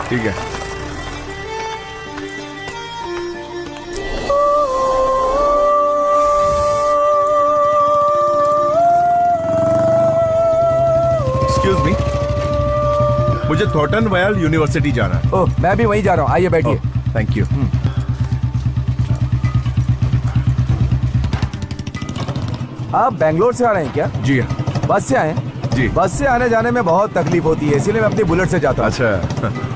Speaker 2: ठीक है। एक्सक्यूज मी, मुझे थॉर्टन वायल यूनिवर्सिटी जाना है।
Speaker 18: ओह, मैं भी वहीं जा रहा हूँ, आइए बैठिए।
Speaker 2: Thank you.
Speaker 18: आप बेंगलोर से आ रहे हैं क्या?
Speaker 2: जी हाँ।
Speaker 18: बस से आए हैं?
Speaker 2: जी।
Speaker 18: बस से आने जाने में बहुत तकलीफ होती है, इसीलिए मैं अपनी बुलेट से जाता हूँ।
Speaker 2: अच्छा।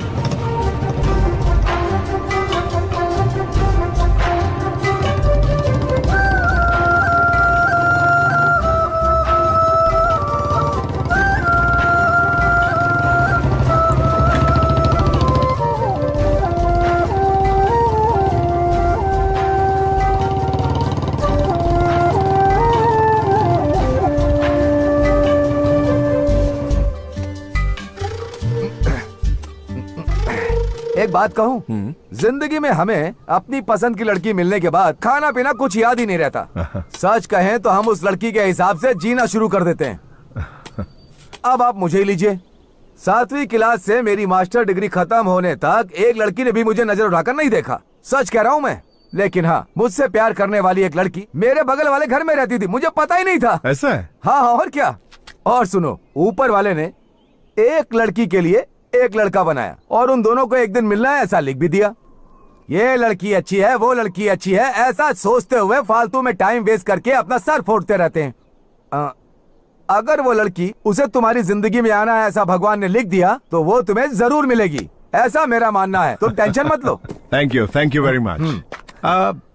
Speaker 18: एक बात कहूँ, जिंदगी में हमें अपनी पसंद की लड़की मिलने के बाद खाना पीना कुछ याद ही नहीं रहता। सच कहें तो हम उस लड़की के हिसाब से जीना शुरू कर देते हैं। अब आप मुझे ही लीजिए, 7वीं क्लास से मेरी मास्टर डिग्री खत्म होने तक एक लड़की ने भी मुझे नजर उठाकर नहीं देखा। सच कह रहा हूँ मैं। लेकिन हाँ, मुझसे प्यार करने वाली एक लड़की मेरे बगल वाले घर में रहती थी, मुझे पता ही नहीं था।
Speaker 2: ऐसा है?
Speaker 18: हाँ, और क्या। और सुनो, ऊपर वाले ने एक लड़की के लिए एक लड़का बनाया और उन दोनों को एक दिन मिलना है ऐसा लिख भी दिया। ये लड़की अच्छी है, वो लड़की अच्छी है, ऐसा सोचते हुए फालतू में टाइम वेस्ट करके अपना सर फोड़ते रहते हैं।
Speaker 20: अगर वो लड़की उसे तुम्हारी जिंदगी में आना है ऐसा भगवान ने लिख दिया तो वो तुम्हें जरूर मिलेगी, ऐसा मेरा मानना है। तुम टेंशन मत लो।
Speaker 2: Thank you very much.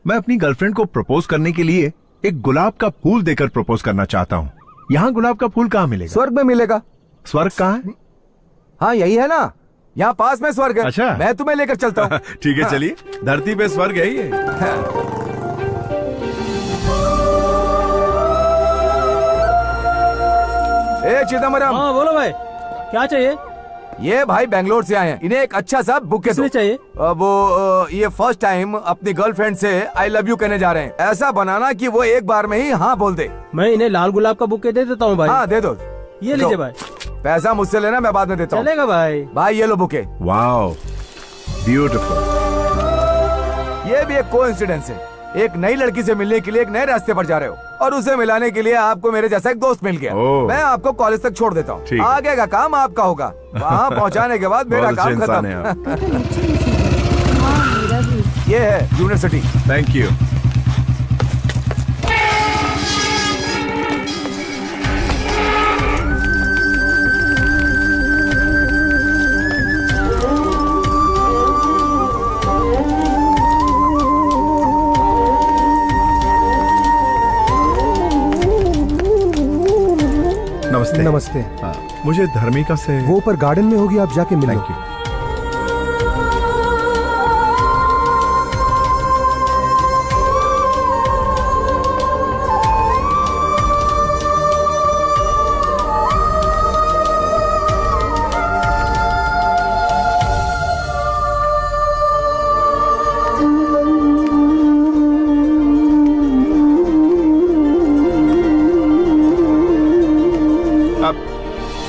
Speaker 2: मैं अपनी गर्लफ्रेंड को प्रपोज करने के लिए एक गुलाब का फूल देकर प्रपोज करना चाहता हूँ। यहाँ गुलाब का फूल कहाँ मिलेगा?
Speaker 20: स्वर्ग में मिलेगा।
Speaker 2: स्वर्ग कहाँ है?
Speaker 20: हाँ यही है ना, यहाँ पास में स्वर्ग है।
Speaker 2: अच्छा,
Speaker 20: मैं तुम्हें लेकर चलता हूँ।
Speaker 2: ठीक है चलिए, धरती पे स्वर्ग है ये। चिदम्बरम।
Speaker 6: हाँ बोलो भाई, क्या चाहिए?
Speaker 20: ये भाई बेंगलोर से आए हैं, इन्हें एक अच्छा सा बुके दो।
Speaker 6: चाहिए?
Speaker 20: वो ये फर्स्ट टाइम अपनी गर्लफ्रेंड से आई लव यू कहने जा रहे हैं। ऐसा बनाना कि वो एक बार में ही हाँ बोल दे।
Speaker 6: मैं इन्हें लाल गुलाब का बुके दे देता हूँ भाई।
Speaker 20: हाँ दे दो।
Speaker 6: ये लीजिए भाई।
Speaker 20: पैसा मुझसे लेना, मैं बाद में देता हूँ।
Speaker 6: चलेगा भाई।
Speaker 20: भाई ये लो बुके।
Speaker 2: Wow beautiful.
Speaker 20: ये भी एक कोइंसिडेंस है, एक नई लड़की से मिलने के लिए एक नए रास्ते पर जा रहे हो और उसे मिलाने के लिए आपको मेरे जैसा एक दोस्त मिल गया। मैं आपको कॉलेज तक छोड़ देता हूँ, आगे का काम आपका होगा। वहाँ पहुँचाने के बाद मेरा काम खत्म। ये है यूनिवर्सिटी।
Speaker 2: Thank you. नमस्ते।
Speaker 3: नमस्ते।
Speaker 2: मुझे धर्मिका से
Speaker 3: वो ऊपर गार्डन में होगी, आप जाके मिलो।
Speaker 2: Thank you.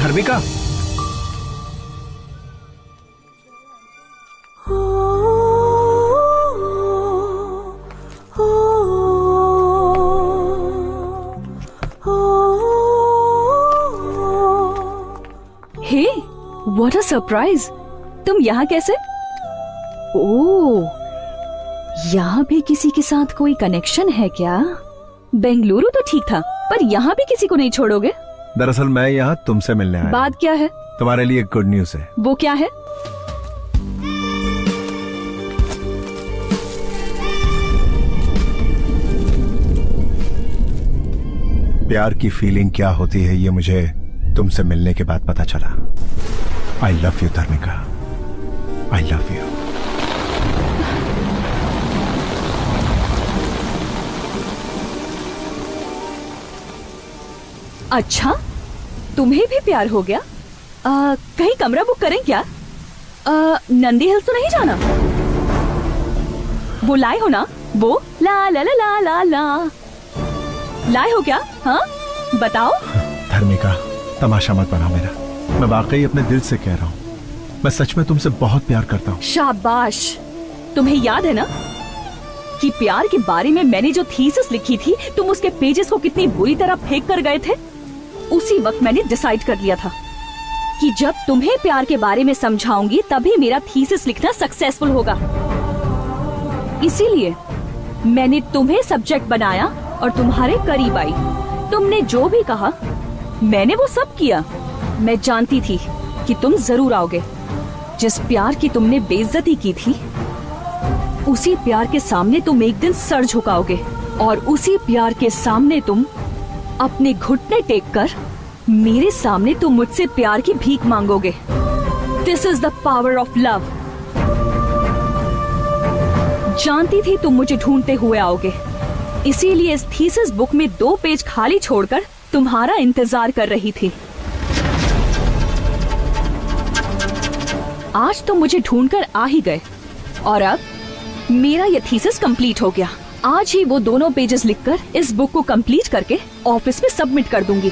Speaker 2: Dharmika,
Speaker 15: hey, what a surprise! तुम यहाँ कैसे? ओह, यहाँ भी किसी के साथ कोई कनेक्शन है क्या? बेंगलुरु तो ठीक था, पर यहाँ भी किसी को नहीं छोड़ोगे?
Speaker 2: दरअसल मैं यहाँ तुमसे मिलने आया।
Speaker 15: बात क्या है?
Speaker 2: तुम्हारे लिए गुड न्यूज है।
Speaker 15: वो क्या है?
Speaker 2: प्यार की फीलिंग क्या होती है ये मुझे तुमसे मिलने के बाद पता चला। I love you Dharmika, I love you.
Speaker 15: अच्छा, तुम्हें भी प्यार हो गया? कहीं कमरा बुक करें क्या? नंदी हिल्स तो नहीं जाना? वो लाए हो ना? वो ला ला ला ला ला ला लाए हो क्या? हाँ बताओ।
Speaker 2: धर्मिका, तमाशा मत बनाओ मेरा, मैं वाकई अपने दिल से कह रहा हूँ, मैं सच में तुमसे बहुत प्यार करता हूँ।
Speaker 15: शाबाश। तुम्हें याद है ना कि प्यार के बारे में मैंने जो थीसिस लिखी थी, तुम उसके पेजेस को कितनी बुरी तरह फेंक कर गए थे? उसी वक्त मैंने डिसाइड कर लिया था कि जब तुम्हें प्यार के बारे में समझाऊंगी तभी मेरा थीसिस लिखना सक्सेसफुल होगा। इसीलिए मैंने तुम्हें सब्जेक्ट बनाया और तुम्हारे करीब आई। तुमने जो भी कहा मैंने वो सब किया। मैं जानती थी कि तुम जरूर आओगे। जिस प्यार की तुमने बेइज्जती की थी, उसी प्यार के सामने तुम एक दिन सर झुकाओगे और उसी प्यार के सामने तुम अपने घुटने टेक कर मेरे सामने तुम मुझसे प्यार की भीख मांगोगे। This is the power of love. जानती थी तुम मुझे ढूंढते हुए आओगे, इसीलिए इस थीसिस बुक में 2 पेज खाली छोड़कर तुम्हारा इंतजार कर रही थी। आज तुम मुझे ढूंढकर आ ही गए और अब मेरा यह थीसिस कंप्लीट हो गया। आज ही वो दोनों पेजेस लिखकर इस बुक को कंप्लीट करके ऑफिस में सबमिट कर दूंगी।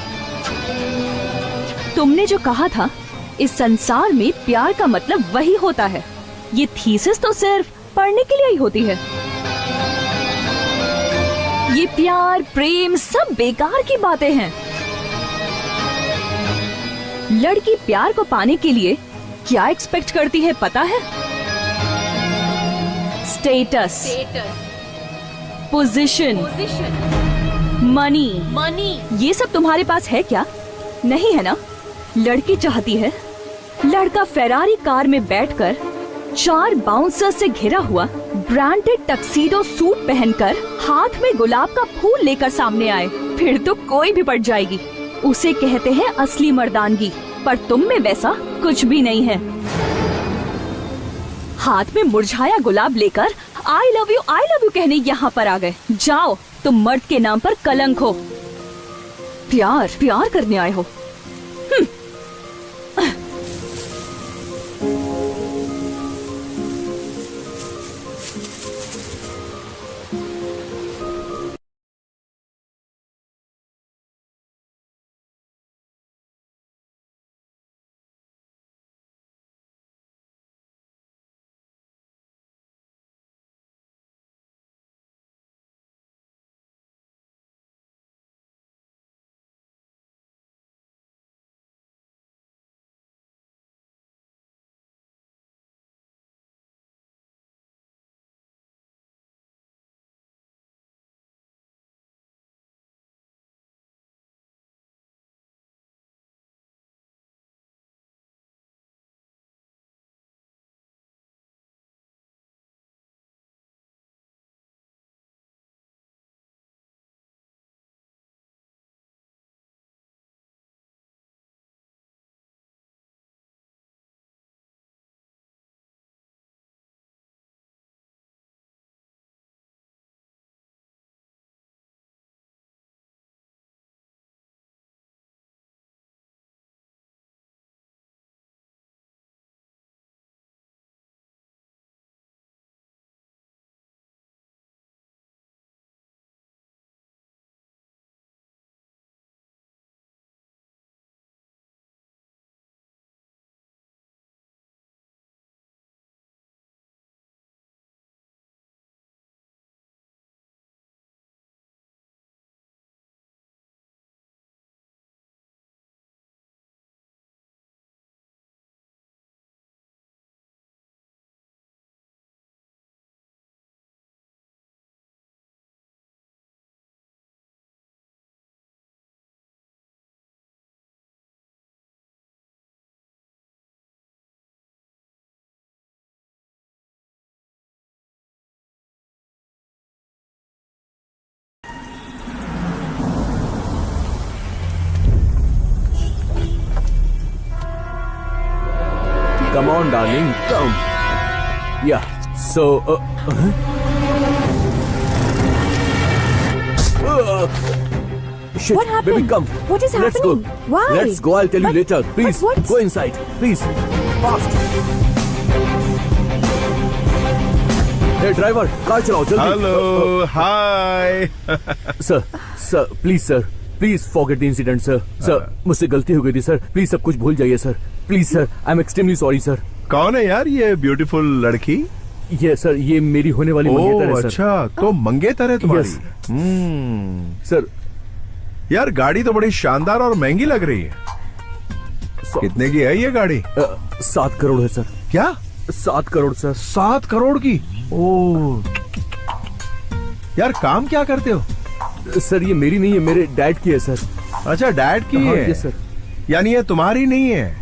Speaker 15: तुमने जो कहा था इस संसार में प्यार का मतलब वही होता है, ये थीसिस तो सिर्फ पढ़ने के लिए ही होती है। ये प्यार प्रेम सब बेकार की बातें हैं। लड़की प्यार को पाने के लिए क्या एक्सपेक्ट करती है पता है? Status, position, money. मनी ये सब तुम्हारे पास है क्या? नहीं है ना? लड़की चाहती है, लड़का फेरारी कार में बैठकर 4 बाउंसर से घिरा हुआ ब्रांडेड टक्सीडो सूट पहनकर हाथ में गुलाब का फूल लेकर सामने आए, फिर तो कोई भी पट जाएगी। उसे कहते हैं असली मर्दानगी, पर तुम में वैसा कुछ भी नहीं है। हाथ में मुरझाया गुलाब लेकर आई लव यू कहने यहाँ पर आ गए। जाओ, तुम मर्द के नाम पर कलंक हो। प्यार करने आए हो।
Speaker 18: Come on, darling, come. Yeah, so... Shit,
Speaker 13: What happened?
Speaker 18: baby, come.
Speaker 13: What is
Speaker 18: Let's
Speaker 13: happening?
Speaker 18: go.
Speaker 13: Why?
Speaker 18: Let's go, I'll tell you later. Please,
Speaker 13: what's-
Speaker 18: go inside. Please, fast. Hey, driver, car चलाओ, जल्दी.
Speaker 2: Hello, hi.
Speaker 18: Sir, please, sir. Please forget the incident, sir. Sir, मुझसे गलती हो गई थी, sir. Please सब कुछ भूल जाइए, sir. Please, sir. I'm extremely sorry, sir.
Speaker 2: कौन है यार ये ब्यूटीफुल लड़की?
Speaker 18: ये सर, ये मेरी होने वाली मंगेतर है, सर.
Speaker 2: अच्छा, तो मंगेतर है तुम्हारी?
Speaker 18: Yes. सर,
Speaker 2: यार गाड़ी तो बड़ी शानदार और महंगी लग रही है. कितने की है ये गाड़ी?
Speaker 18: 7 करोड़ है, सर.
Speaker 2: क्या?
Speaker 18: 7 करोड़, सर.
Speaker 2: 7 करोड़ की? ओह. यार काम क्या करते हो?
Speaker 18: सर, ये मेरी नहीं है, मेरे डैड की है, सर.
Speaker 2: अच्छा, डैड की
Speaker 18: हाँ,
Speaker 2: है?
Speaker 18: Yes, sir.
Speaker 2: यानी ये तुम्हारी नहीं है?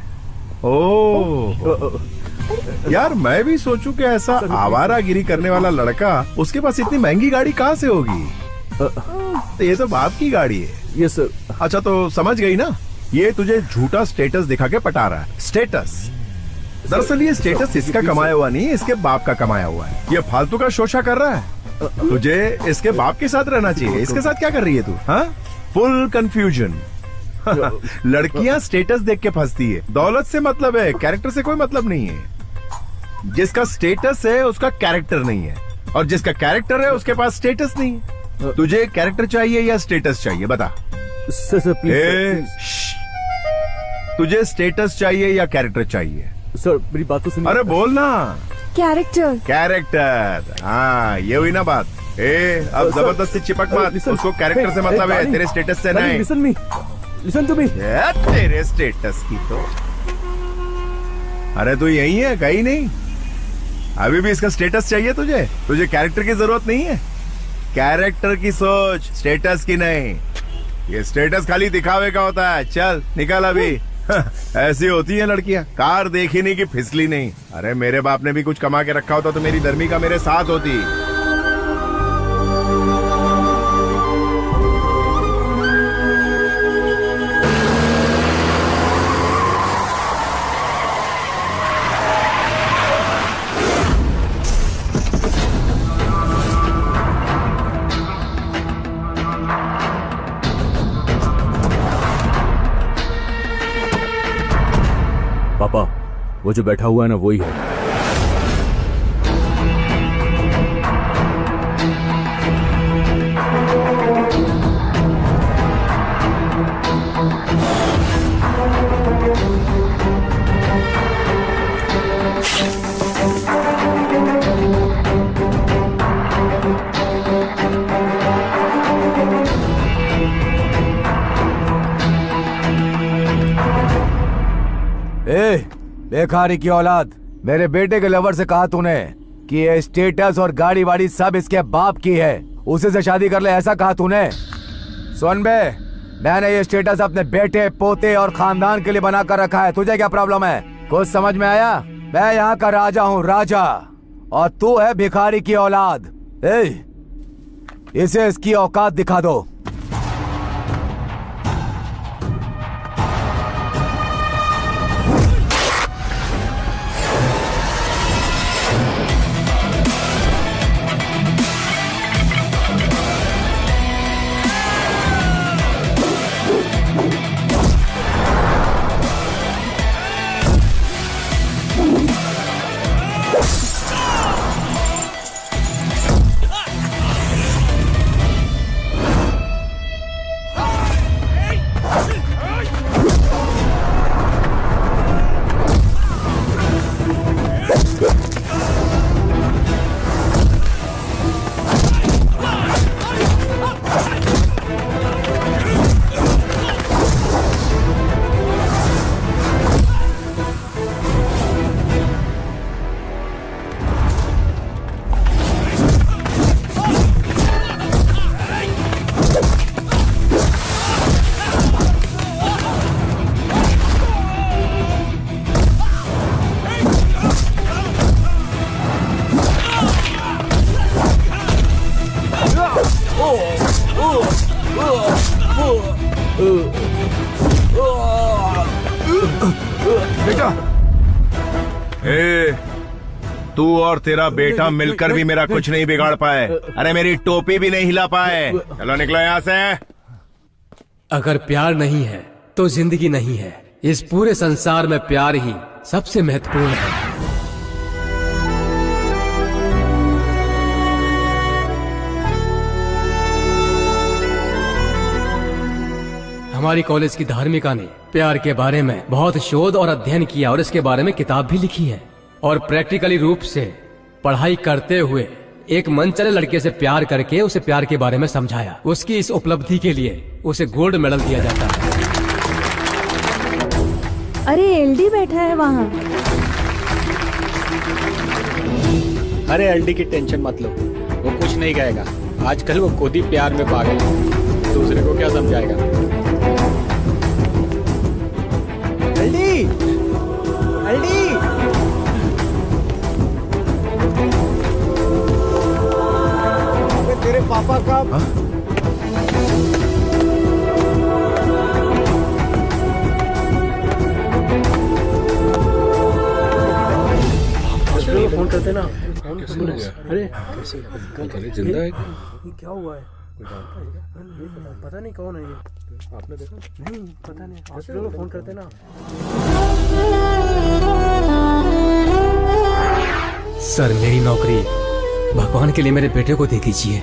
Speaker 2: ओह. यार मैं भी सोचूं कि ऐसा आवारागिरी करने वाला लड़का, उसके पास इतनी महंगी गाड़ी कहाँ से होगी? तो ये तो बाप की गाड़ी है.
Speaker 18: Yes sir.
Speaker 2: अच्छा, तो समझ गई ना, ये तुझे झूठा स्टेटस दिखा के पटा रहा है. स्टेटस, दरअसल ये स्टेटस इसका कमाया हुआ नहीं, इसके बाप का कमाया हुआ है. ये फालतू का शोषा कर रहा है. तुझे इसके बाप के साथ रहना चाहिए. इसके साथ क्या कर रही है तू? हाँ, फुल कंफ्यूजन. लड़कियां स्टेटस देख के फंसती है. दौलत से मतलब है, कैरेक्टर से कोई मतलब नहीं है. जिसका स्टेटस है उसका कैरेक्टर नहीं है, और जिसका कैरेक्टर है उसके पास स्टेटस नहीं है. तुझे कैरेक्टर चाहिए या स्टेटस चाहिए, बता.
Speaker 18: Sir please.
Speaker 2: तुझे स्टेटस चाहिए या कैरेक्टर चाहिए?
Speaker 18: सर मेरी बात तो सुनिए.
Speaker 2: अरे बोल ना.
Speaker 13: कैरेक्टर.
Speaker 2: कैरेक्टर, हाँ ये हुई ना बात. अब जबरदस्ती चिपक मत. उसको कैरेक्टर से मतलब है, तेरे स्टेटस से नहीं.
Speaker 18: Listen to me.
Speaker 2: तेरे स्टेटस की तो. अरे तू यही है, कहीं नहीं. अभी भी इसका स्टेटस चाहिए तुझे. तुझे कैरेक्टर की जरूरत नहीं है. कैरेक्टर की सोच, स्टेटस की नहीं। ये स्टेटस खाली दिखावे का होता है। चल निकल अभी। ऐसी होती है लड़कियां, कार देखी नहीं कि फिसली नहीं। अरे मेरे बाप ने भी कुछ कमा के रखा होता तो मेरी धर्मिका मेरे साथ होती।
Speaker 21: पापा, वो जो बैठा हुआ है ना वही है।
Speaker 20: बेकारी की औलाद, मेरे बेटे के लवर से कहा तूने कि ये स्टेटस और गाड़ी वाड़ी सब इसके बाप की है, उसे से शादी कर ले, ऐसा कहा तूने? सुन बे, मैंने ये स्टेटस अपने बेटे, पोते और खानदान के लिए बना कर रखा है। तुझे क्या प्रॉब्लम है? कुछ समझ में आया? मैं यहाँ का राजा हूँ, राजा, और तू है भिखारी की औलाद। इसे इसकी औकात दिखा दो।
Speaker 2: बेटा, तू और तेरा बेटा मिलकर भी मेरा कुछ नहीं बिगाड़ पाए। अरे मेरी टोपी भी नहीं हिला पाए। चलो निकलो यहाँ से।
Speaker 6: अगर प्यार नहीं है तो जिंदगी नहीं है। इस पूरे संसार में प्यार ही सबसे महत्वपूर्ण है। हमारी कॉलेज की धार्मिका ने प्यार के बारे में बहुत शोध और अध्ययन किया और इसके बारे में किताब भी लिखी है, और प्रैक्टिकली रूप से पढ़ाई करते हुए एक मनचले लड़के से प्यार करके उसे प्यार के बारे में समझाया। उसकी इस उपलब्धि के लिए उसे गोल्ड मेडल दिया जाता है।
Speaker 22: अरे एलडी बैठा है वहाँ।
Speaker 5: अरे एलडी की टेंशन मत लो, वो कुछ नहीं कहेगा। आजकल वो खुद ही प्यार में पागल है, दूसरे को क्या समझाएगा।
Speaker 6: एलडी, एलडी, तेरे पापा का
Speaker 12: फोन करते ना। अरे
Speaker 6: जिंदा है क्या हुआ है? पता नहीं कौन है ये। आपने देखा? नहीं पता नहीं। हॉस्पिटल में फोन करते ना। सर मेरी नौकरी भगवान के लिए मेरे बेटे को दे दीजिए।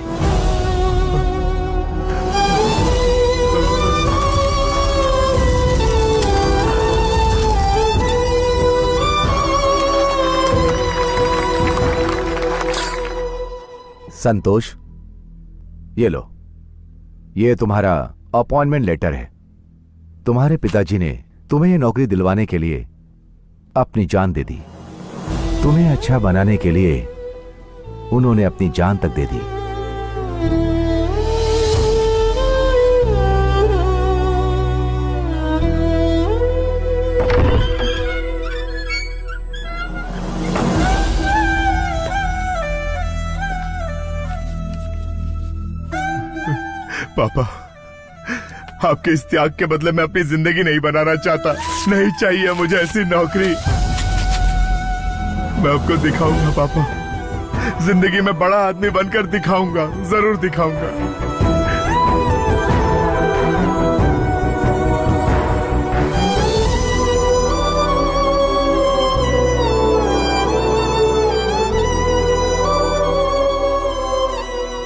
Speaker 20: संतोष, ये लो, ये तुम्हारा अपॉइंटमेंट लेटर है। तुम्हारे पिताजी ने तुम्हें ये नौकरी दिलवाने के लिए अपनी जान दे दी। तुम्हें अच्छा बनाने के लिए उन्होंने अपनी जान तक दे दी।
Speaker 2: पापा, आपके इस त्याग के बदले मैं अपनी जिंदगी नहीं बनाना चाहता। नहीं चाहिए मुझे ऐसी नौकरी। मैं आपको दिखाऊंगा पापा, जिंदगी में बड़ा आदमी बनकर दिखाऊंगा, जरूर दिखाऊंगा।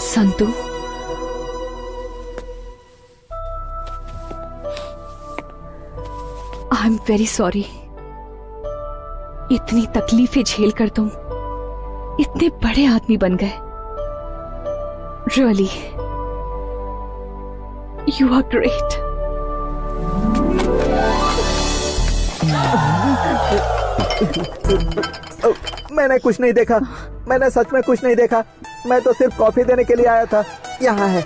Speaker 15: संतु, आई एम वेरी सॉरी। इतनी तकलीफें झेल कर तुम इतने बड़े आदमी बन गए। Really, you are great.
Speaker 14: मैंने कुछ नहीं देखा, मैंने सच में कुछ नहीं देखा। मैं तो सिर्फ कॉफी देने के लिए आया था। यहाँ है।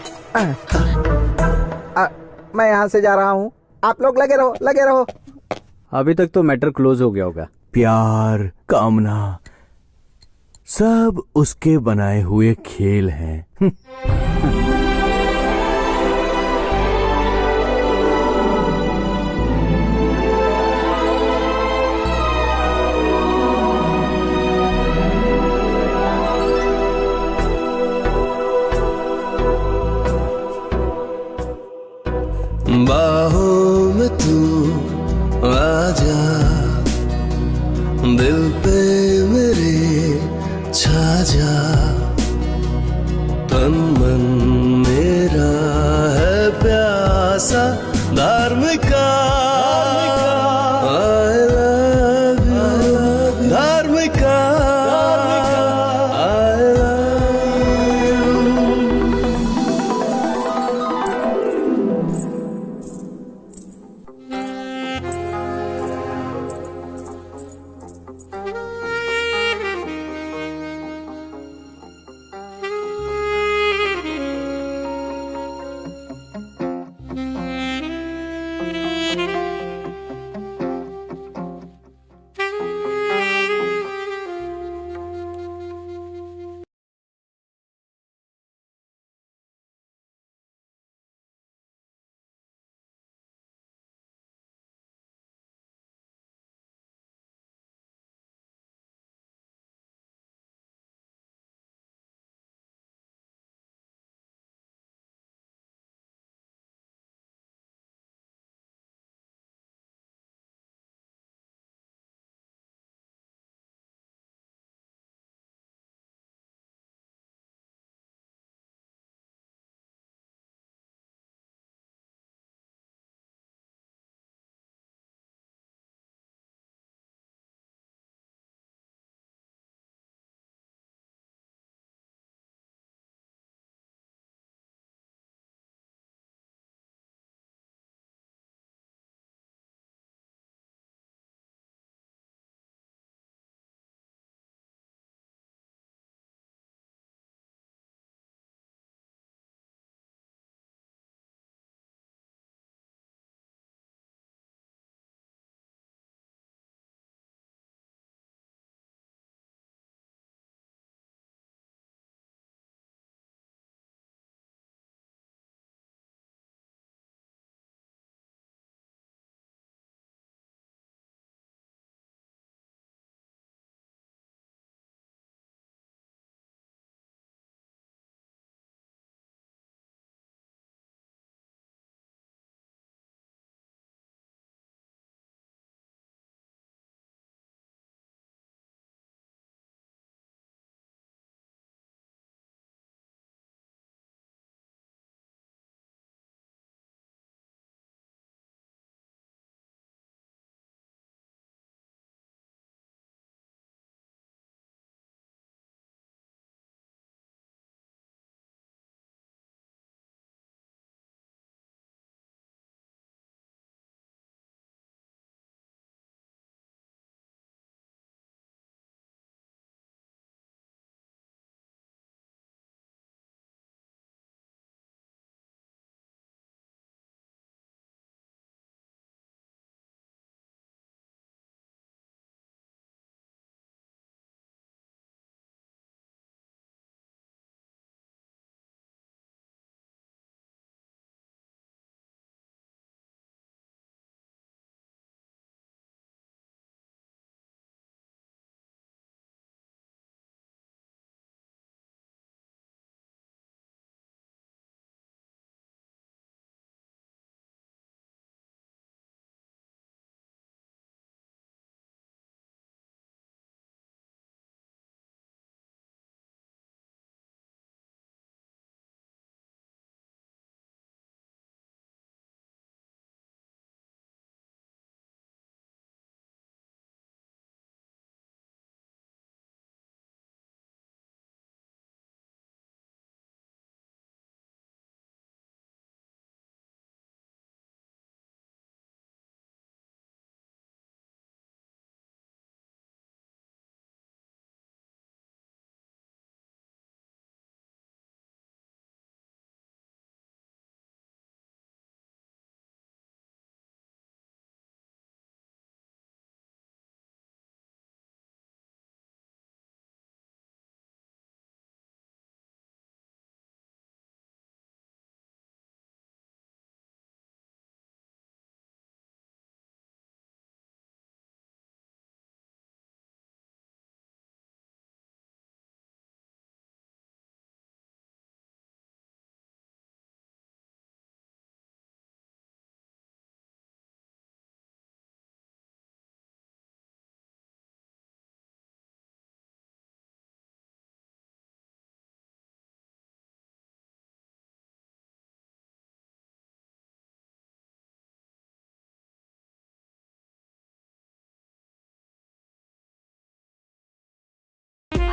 Speaker 14: मैं यहाँ से जा रहा हूँ, आप लोग लगे रहो, लगे रहो।
Speaker 5: अभी तक तो मैटर क्लोज हो गया होगा।
Speaker 21: प्यार, कामना, सब उसके बनाए हुए खेल हैं।
Speaker 1: बाहों में तू आजा, दिल पे मेरे छा जा, तन मन मेरा है प्यासा धार्मिका। I love you, धार्मिका। I love you।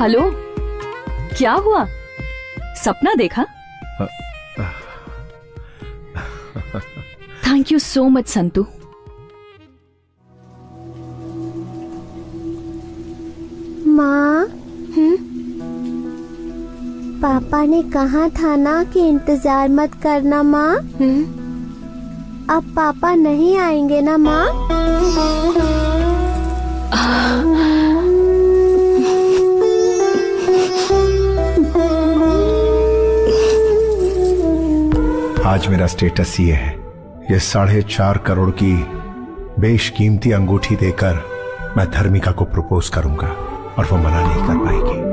Speaker 15: Hello, क्या हुआ? सपना देखा? Thank you so much Santu.
Speaker 8: माँ, पापा ने कहा था ना कि इंतजार मत करना माँ। अब पापा नहीं आएंगे ना माँ?
Speaker 2: आज मेरा स्टेटस ये है, ये 4.5 करोड़ की बेशकीमती अंगूठी देकर मैं धर्मिका को प्रपोज करूंगा और वो मना नहीं कर पाएगी।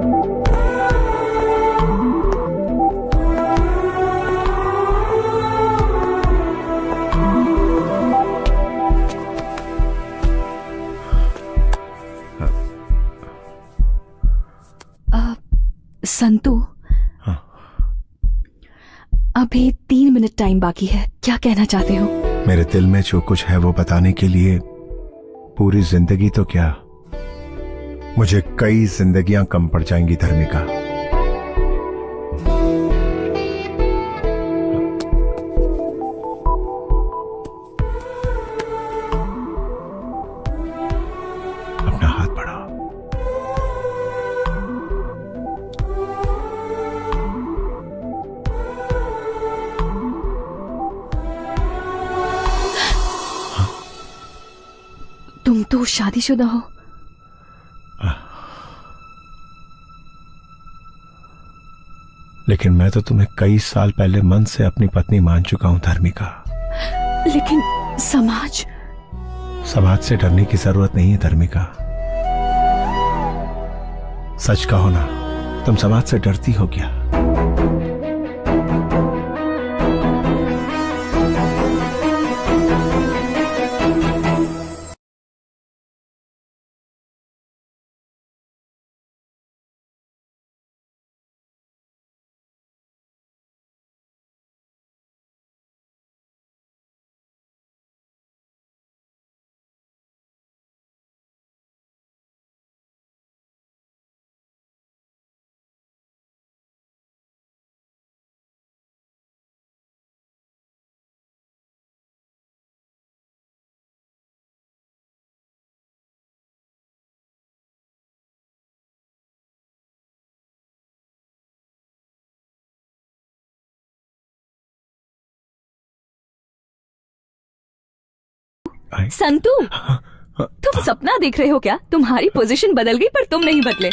Speaker 15: संतू, अभी 3 मिनट टाइम बाकी है, क्या कहना चाहते हो?
Speaker 2: मेरे दिल में जो कुछ है वो बताने के लिए पूरी जिंदगी तो क्या, मुझे कई जिंदगियां कम पड़ जाएंगी धर्मिका। अपना हाथ बढ़ाओ।
Speaker 15: तुम तो शादीशुदा हो।
Speaker 2: लेकिन मैं तो तुम्हें कई साल पहले मन से अपनी पत्नी मान चुका हूं धर्मिका।
Speaker 15: लेकिन समाज
Speaker 2: से डरने की जरूरत नहीं है धर्मिका। सच कहो ना, तुम समाज से डरती हो क्या?
Speaker 15: संतू, तुम सपना देख रहे हो क्या? तुम्हारी पोजीशन बदल गई पर तुम नहीं बदले।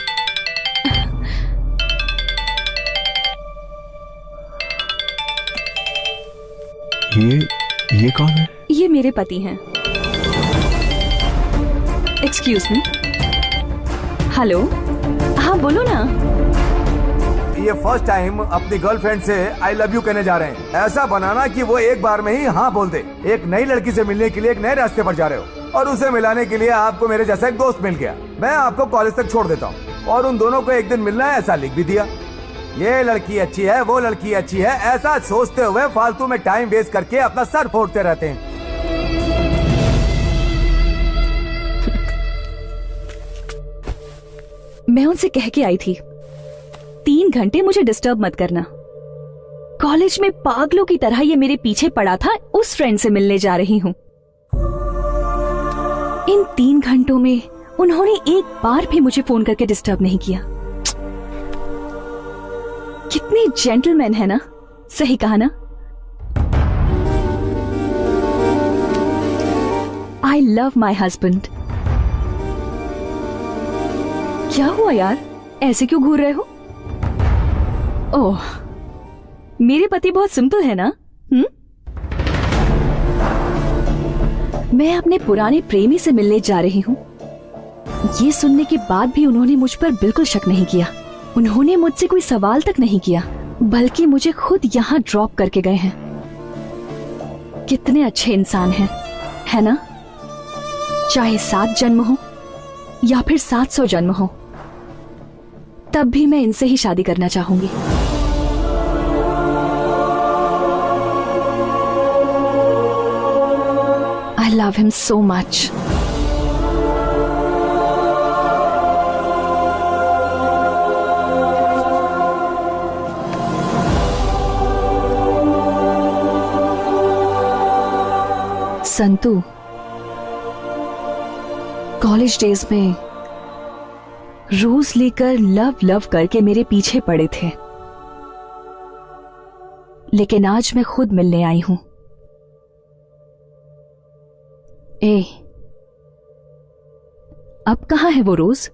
Speaker 2: ये कौन है?
Speaker 15: ये मेरे पति हैं। Excuse me. हेलो, हाँ बोलो ना।
Speaker 20: ये फर्स्ट टाइम अपनी गर्लफ्रेंड से आई लव यू कहने जा रहे हैं। ऐसा बनाना कि वो एक बार में ही हाँ बोल दे। एक नई लड़की से मिलने के लिए एक नए रास्ते पर जा रहे हो और उसे मिलाने के लिए आपको मेरे जैसा एक दोस्त मिल गया। मैं आपको कॉलेज तक छोड़ देता हूँ और उन दोनों को एक दिन मिलना है ऐसा लिख भी दिया। ये लड़की अच्छी है, वो लड़की अच्छी है, ऐसा सोचते हुए फालतू में टाइम वेस्ट करके अपना सर फोड़ते रहते हैं।
Speaker 15: मैं उनसे कह के आई थी 3 घंटे मुझे डिस्टर्ब मत करना। कॉलेज में पागलों की तरह ये मेरे पीछे पड़ा था, उस फ्रेंड से मिलने जा रही हूँ। इन 3 घंटों में उन्होंने एक बार भी मुझे फोन करके डिस्टर्ब नहीं किया। कितने जेंटलमैन है ना, सही कहा ना? I love my husband. क्या हुआ यार, ऐसे क्यों घूर रहे हो? ओह, मेरे पति बहुत सिंपल है ना? मैं अपने पुराने प्रेमी से मिलने जा रही हूँ। ये सुनने के बाद भी उन्होंने मुझ पर बिल्कुल शक नहीं किया। उन्होंने मुझसे कोई सवाल तक नहीं किया, बल्कि मुझे खुद यहाँ ड्रॉप करके गए हैं। कितने अच्छे इंसान हैं, है ना? चाहे 7 जन्म हो या फिर 700 जन्म हो, तब भी मैं इनसे ही शादी करना चाहूंगी। I love him so much. Santu, college days में रोज लेकर लव लव करके मेरे पीछे पड़े थे, लेकिन आज मैं खुद मिलने आई हूं। अब कहां है वो रोज?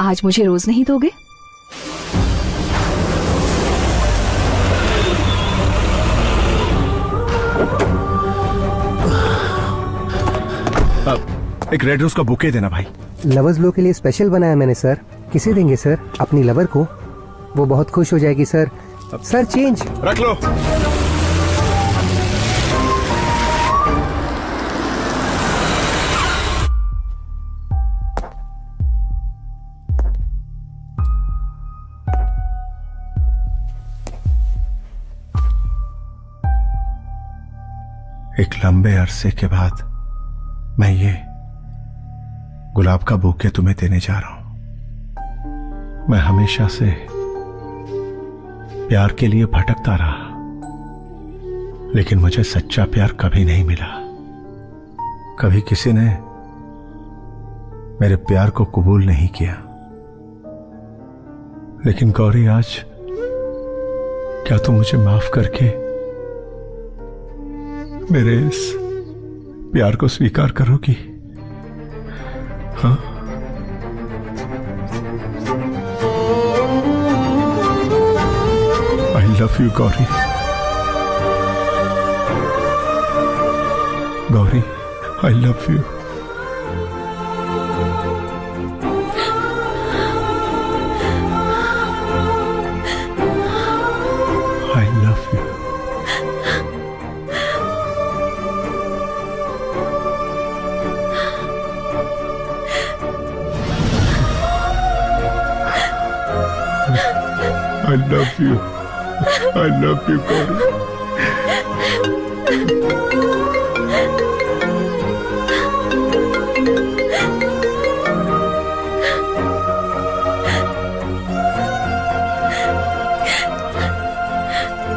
Speaker 15: आज मुझे रोज नहीं दोगे?
Speaker 2: एक रेड रोज का बुके देना भाई।
Speaker 9: लवर्स लो के लिए स्पेशल बनाया मैंने सर। किसे देंगे सर? अपनी लवर को, वो बहुत खुश हो जाएगी सर। सर चेंज
Speaker 2: रख लो। एक लंबे अरसे के बाद मैं ये गुलाब का बुके तुम्हें देने जा रहा हूं। मैं हमेशा से प्यार के लिए भटकता रहा, लेकिन मुझे सच्चा प्यार कभी नहीं मिला। कभी किसी ने मेरे प्यार को कबूल नहीं किया। लेकिन गौरी, आज क्या तुम मुझे माफ करके मेरे इस प्यार को स्वीकार करोगी? हाँ? I love you, Gauri. Gauri, I love you। I love you। I love you। I love you, Gauri।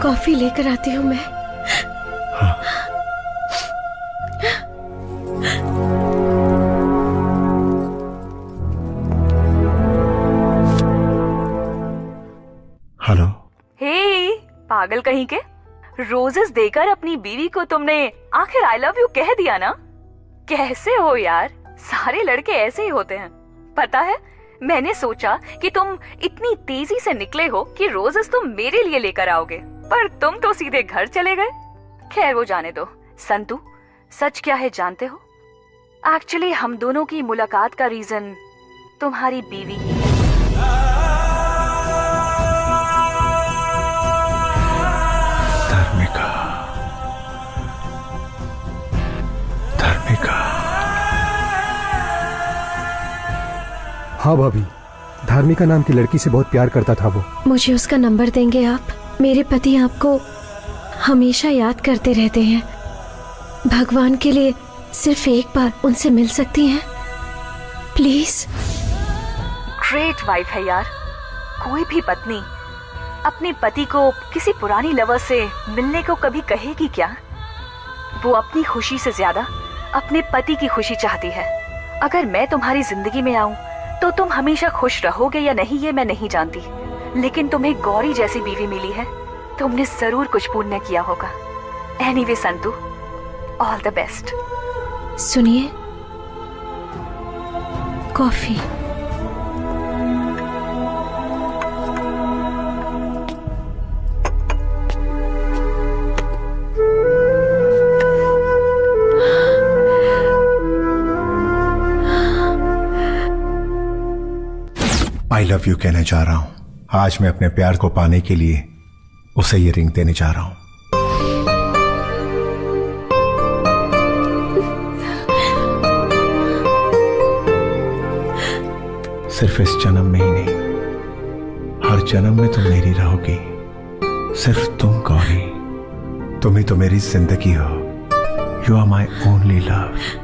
Speaker 7: Coffee लेकर आती हूँ मैं।
Speaker 2: हेलो।
Speaker 15: हे पागल कहीं के, रोजेस देकर अपनी बीवी को तुमने आखिर आई लव यू कह दिया ना? कैसे हो यार, सारे लड़के ऐसे ही होते हैं। पता है, मैंने सोचा कि तुम इतनी तेजी से निकले हो कि रोजेस तुम मेरे लिए लेकर आओगे, पर तुम तो सीधे घर चले गए। खैर वो जाने दो। संतू, सच क्या है जानते हो? एक्चुअली हम दोनों की मुलाकात का रीजन तुम्हारी बीवी ही है।
Speaker 3: हाँ भाभी, धार्मिका नाम की लड़की से बहुत प्यार करता था वो।
Speaker 7: मुझे उसका नंबर देंगे आप? मेरे पति आपको हमेशा याद करते रहते हैं। भगवान के लिए सिर्फ एक बार उनसे मिल सकती हैं प्लीज?
Speaker 15: ग्रेट वाइफ है यार। कोई भी पत्नी अपने पति को किसी पुरानी लवर से मिलने को कभी कहेगी क्या? वो अपनी खुशी से ज्यादा अपने पति की खुशी चाहती है। अगर मैं तुम्हारी जिंदगी में आऊं तो तुम हमेशा खुश रहोगे या नहीं ये मैं नहीं जानती, लेकिन तुम्हें गौरी जैसी बीवी मिली है, तुमने जरूर कुछ पुण्य किया होगा। Anyway Santu, all the best.
Speaker 7: सुनिए, कॉफी।
Speaker 2: आई लव यू कहने जा रहा हूं। आज मैं अपने प्यार को पाने के लिए उसे ये रिंग देने जा रहा हूं। सिर्फ इस जन्म में ही नहीं, हर जन्म में तुम मेरी रहोगी। सिर्फ तुम गौरी, तुम ही तो मेरी जिंदगी हो। You are my only love.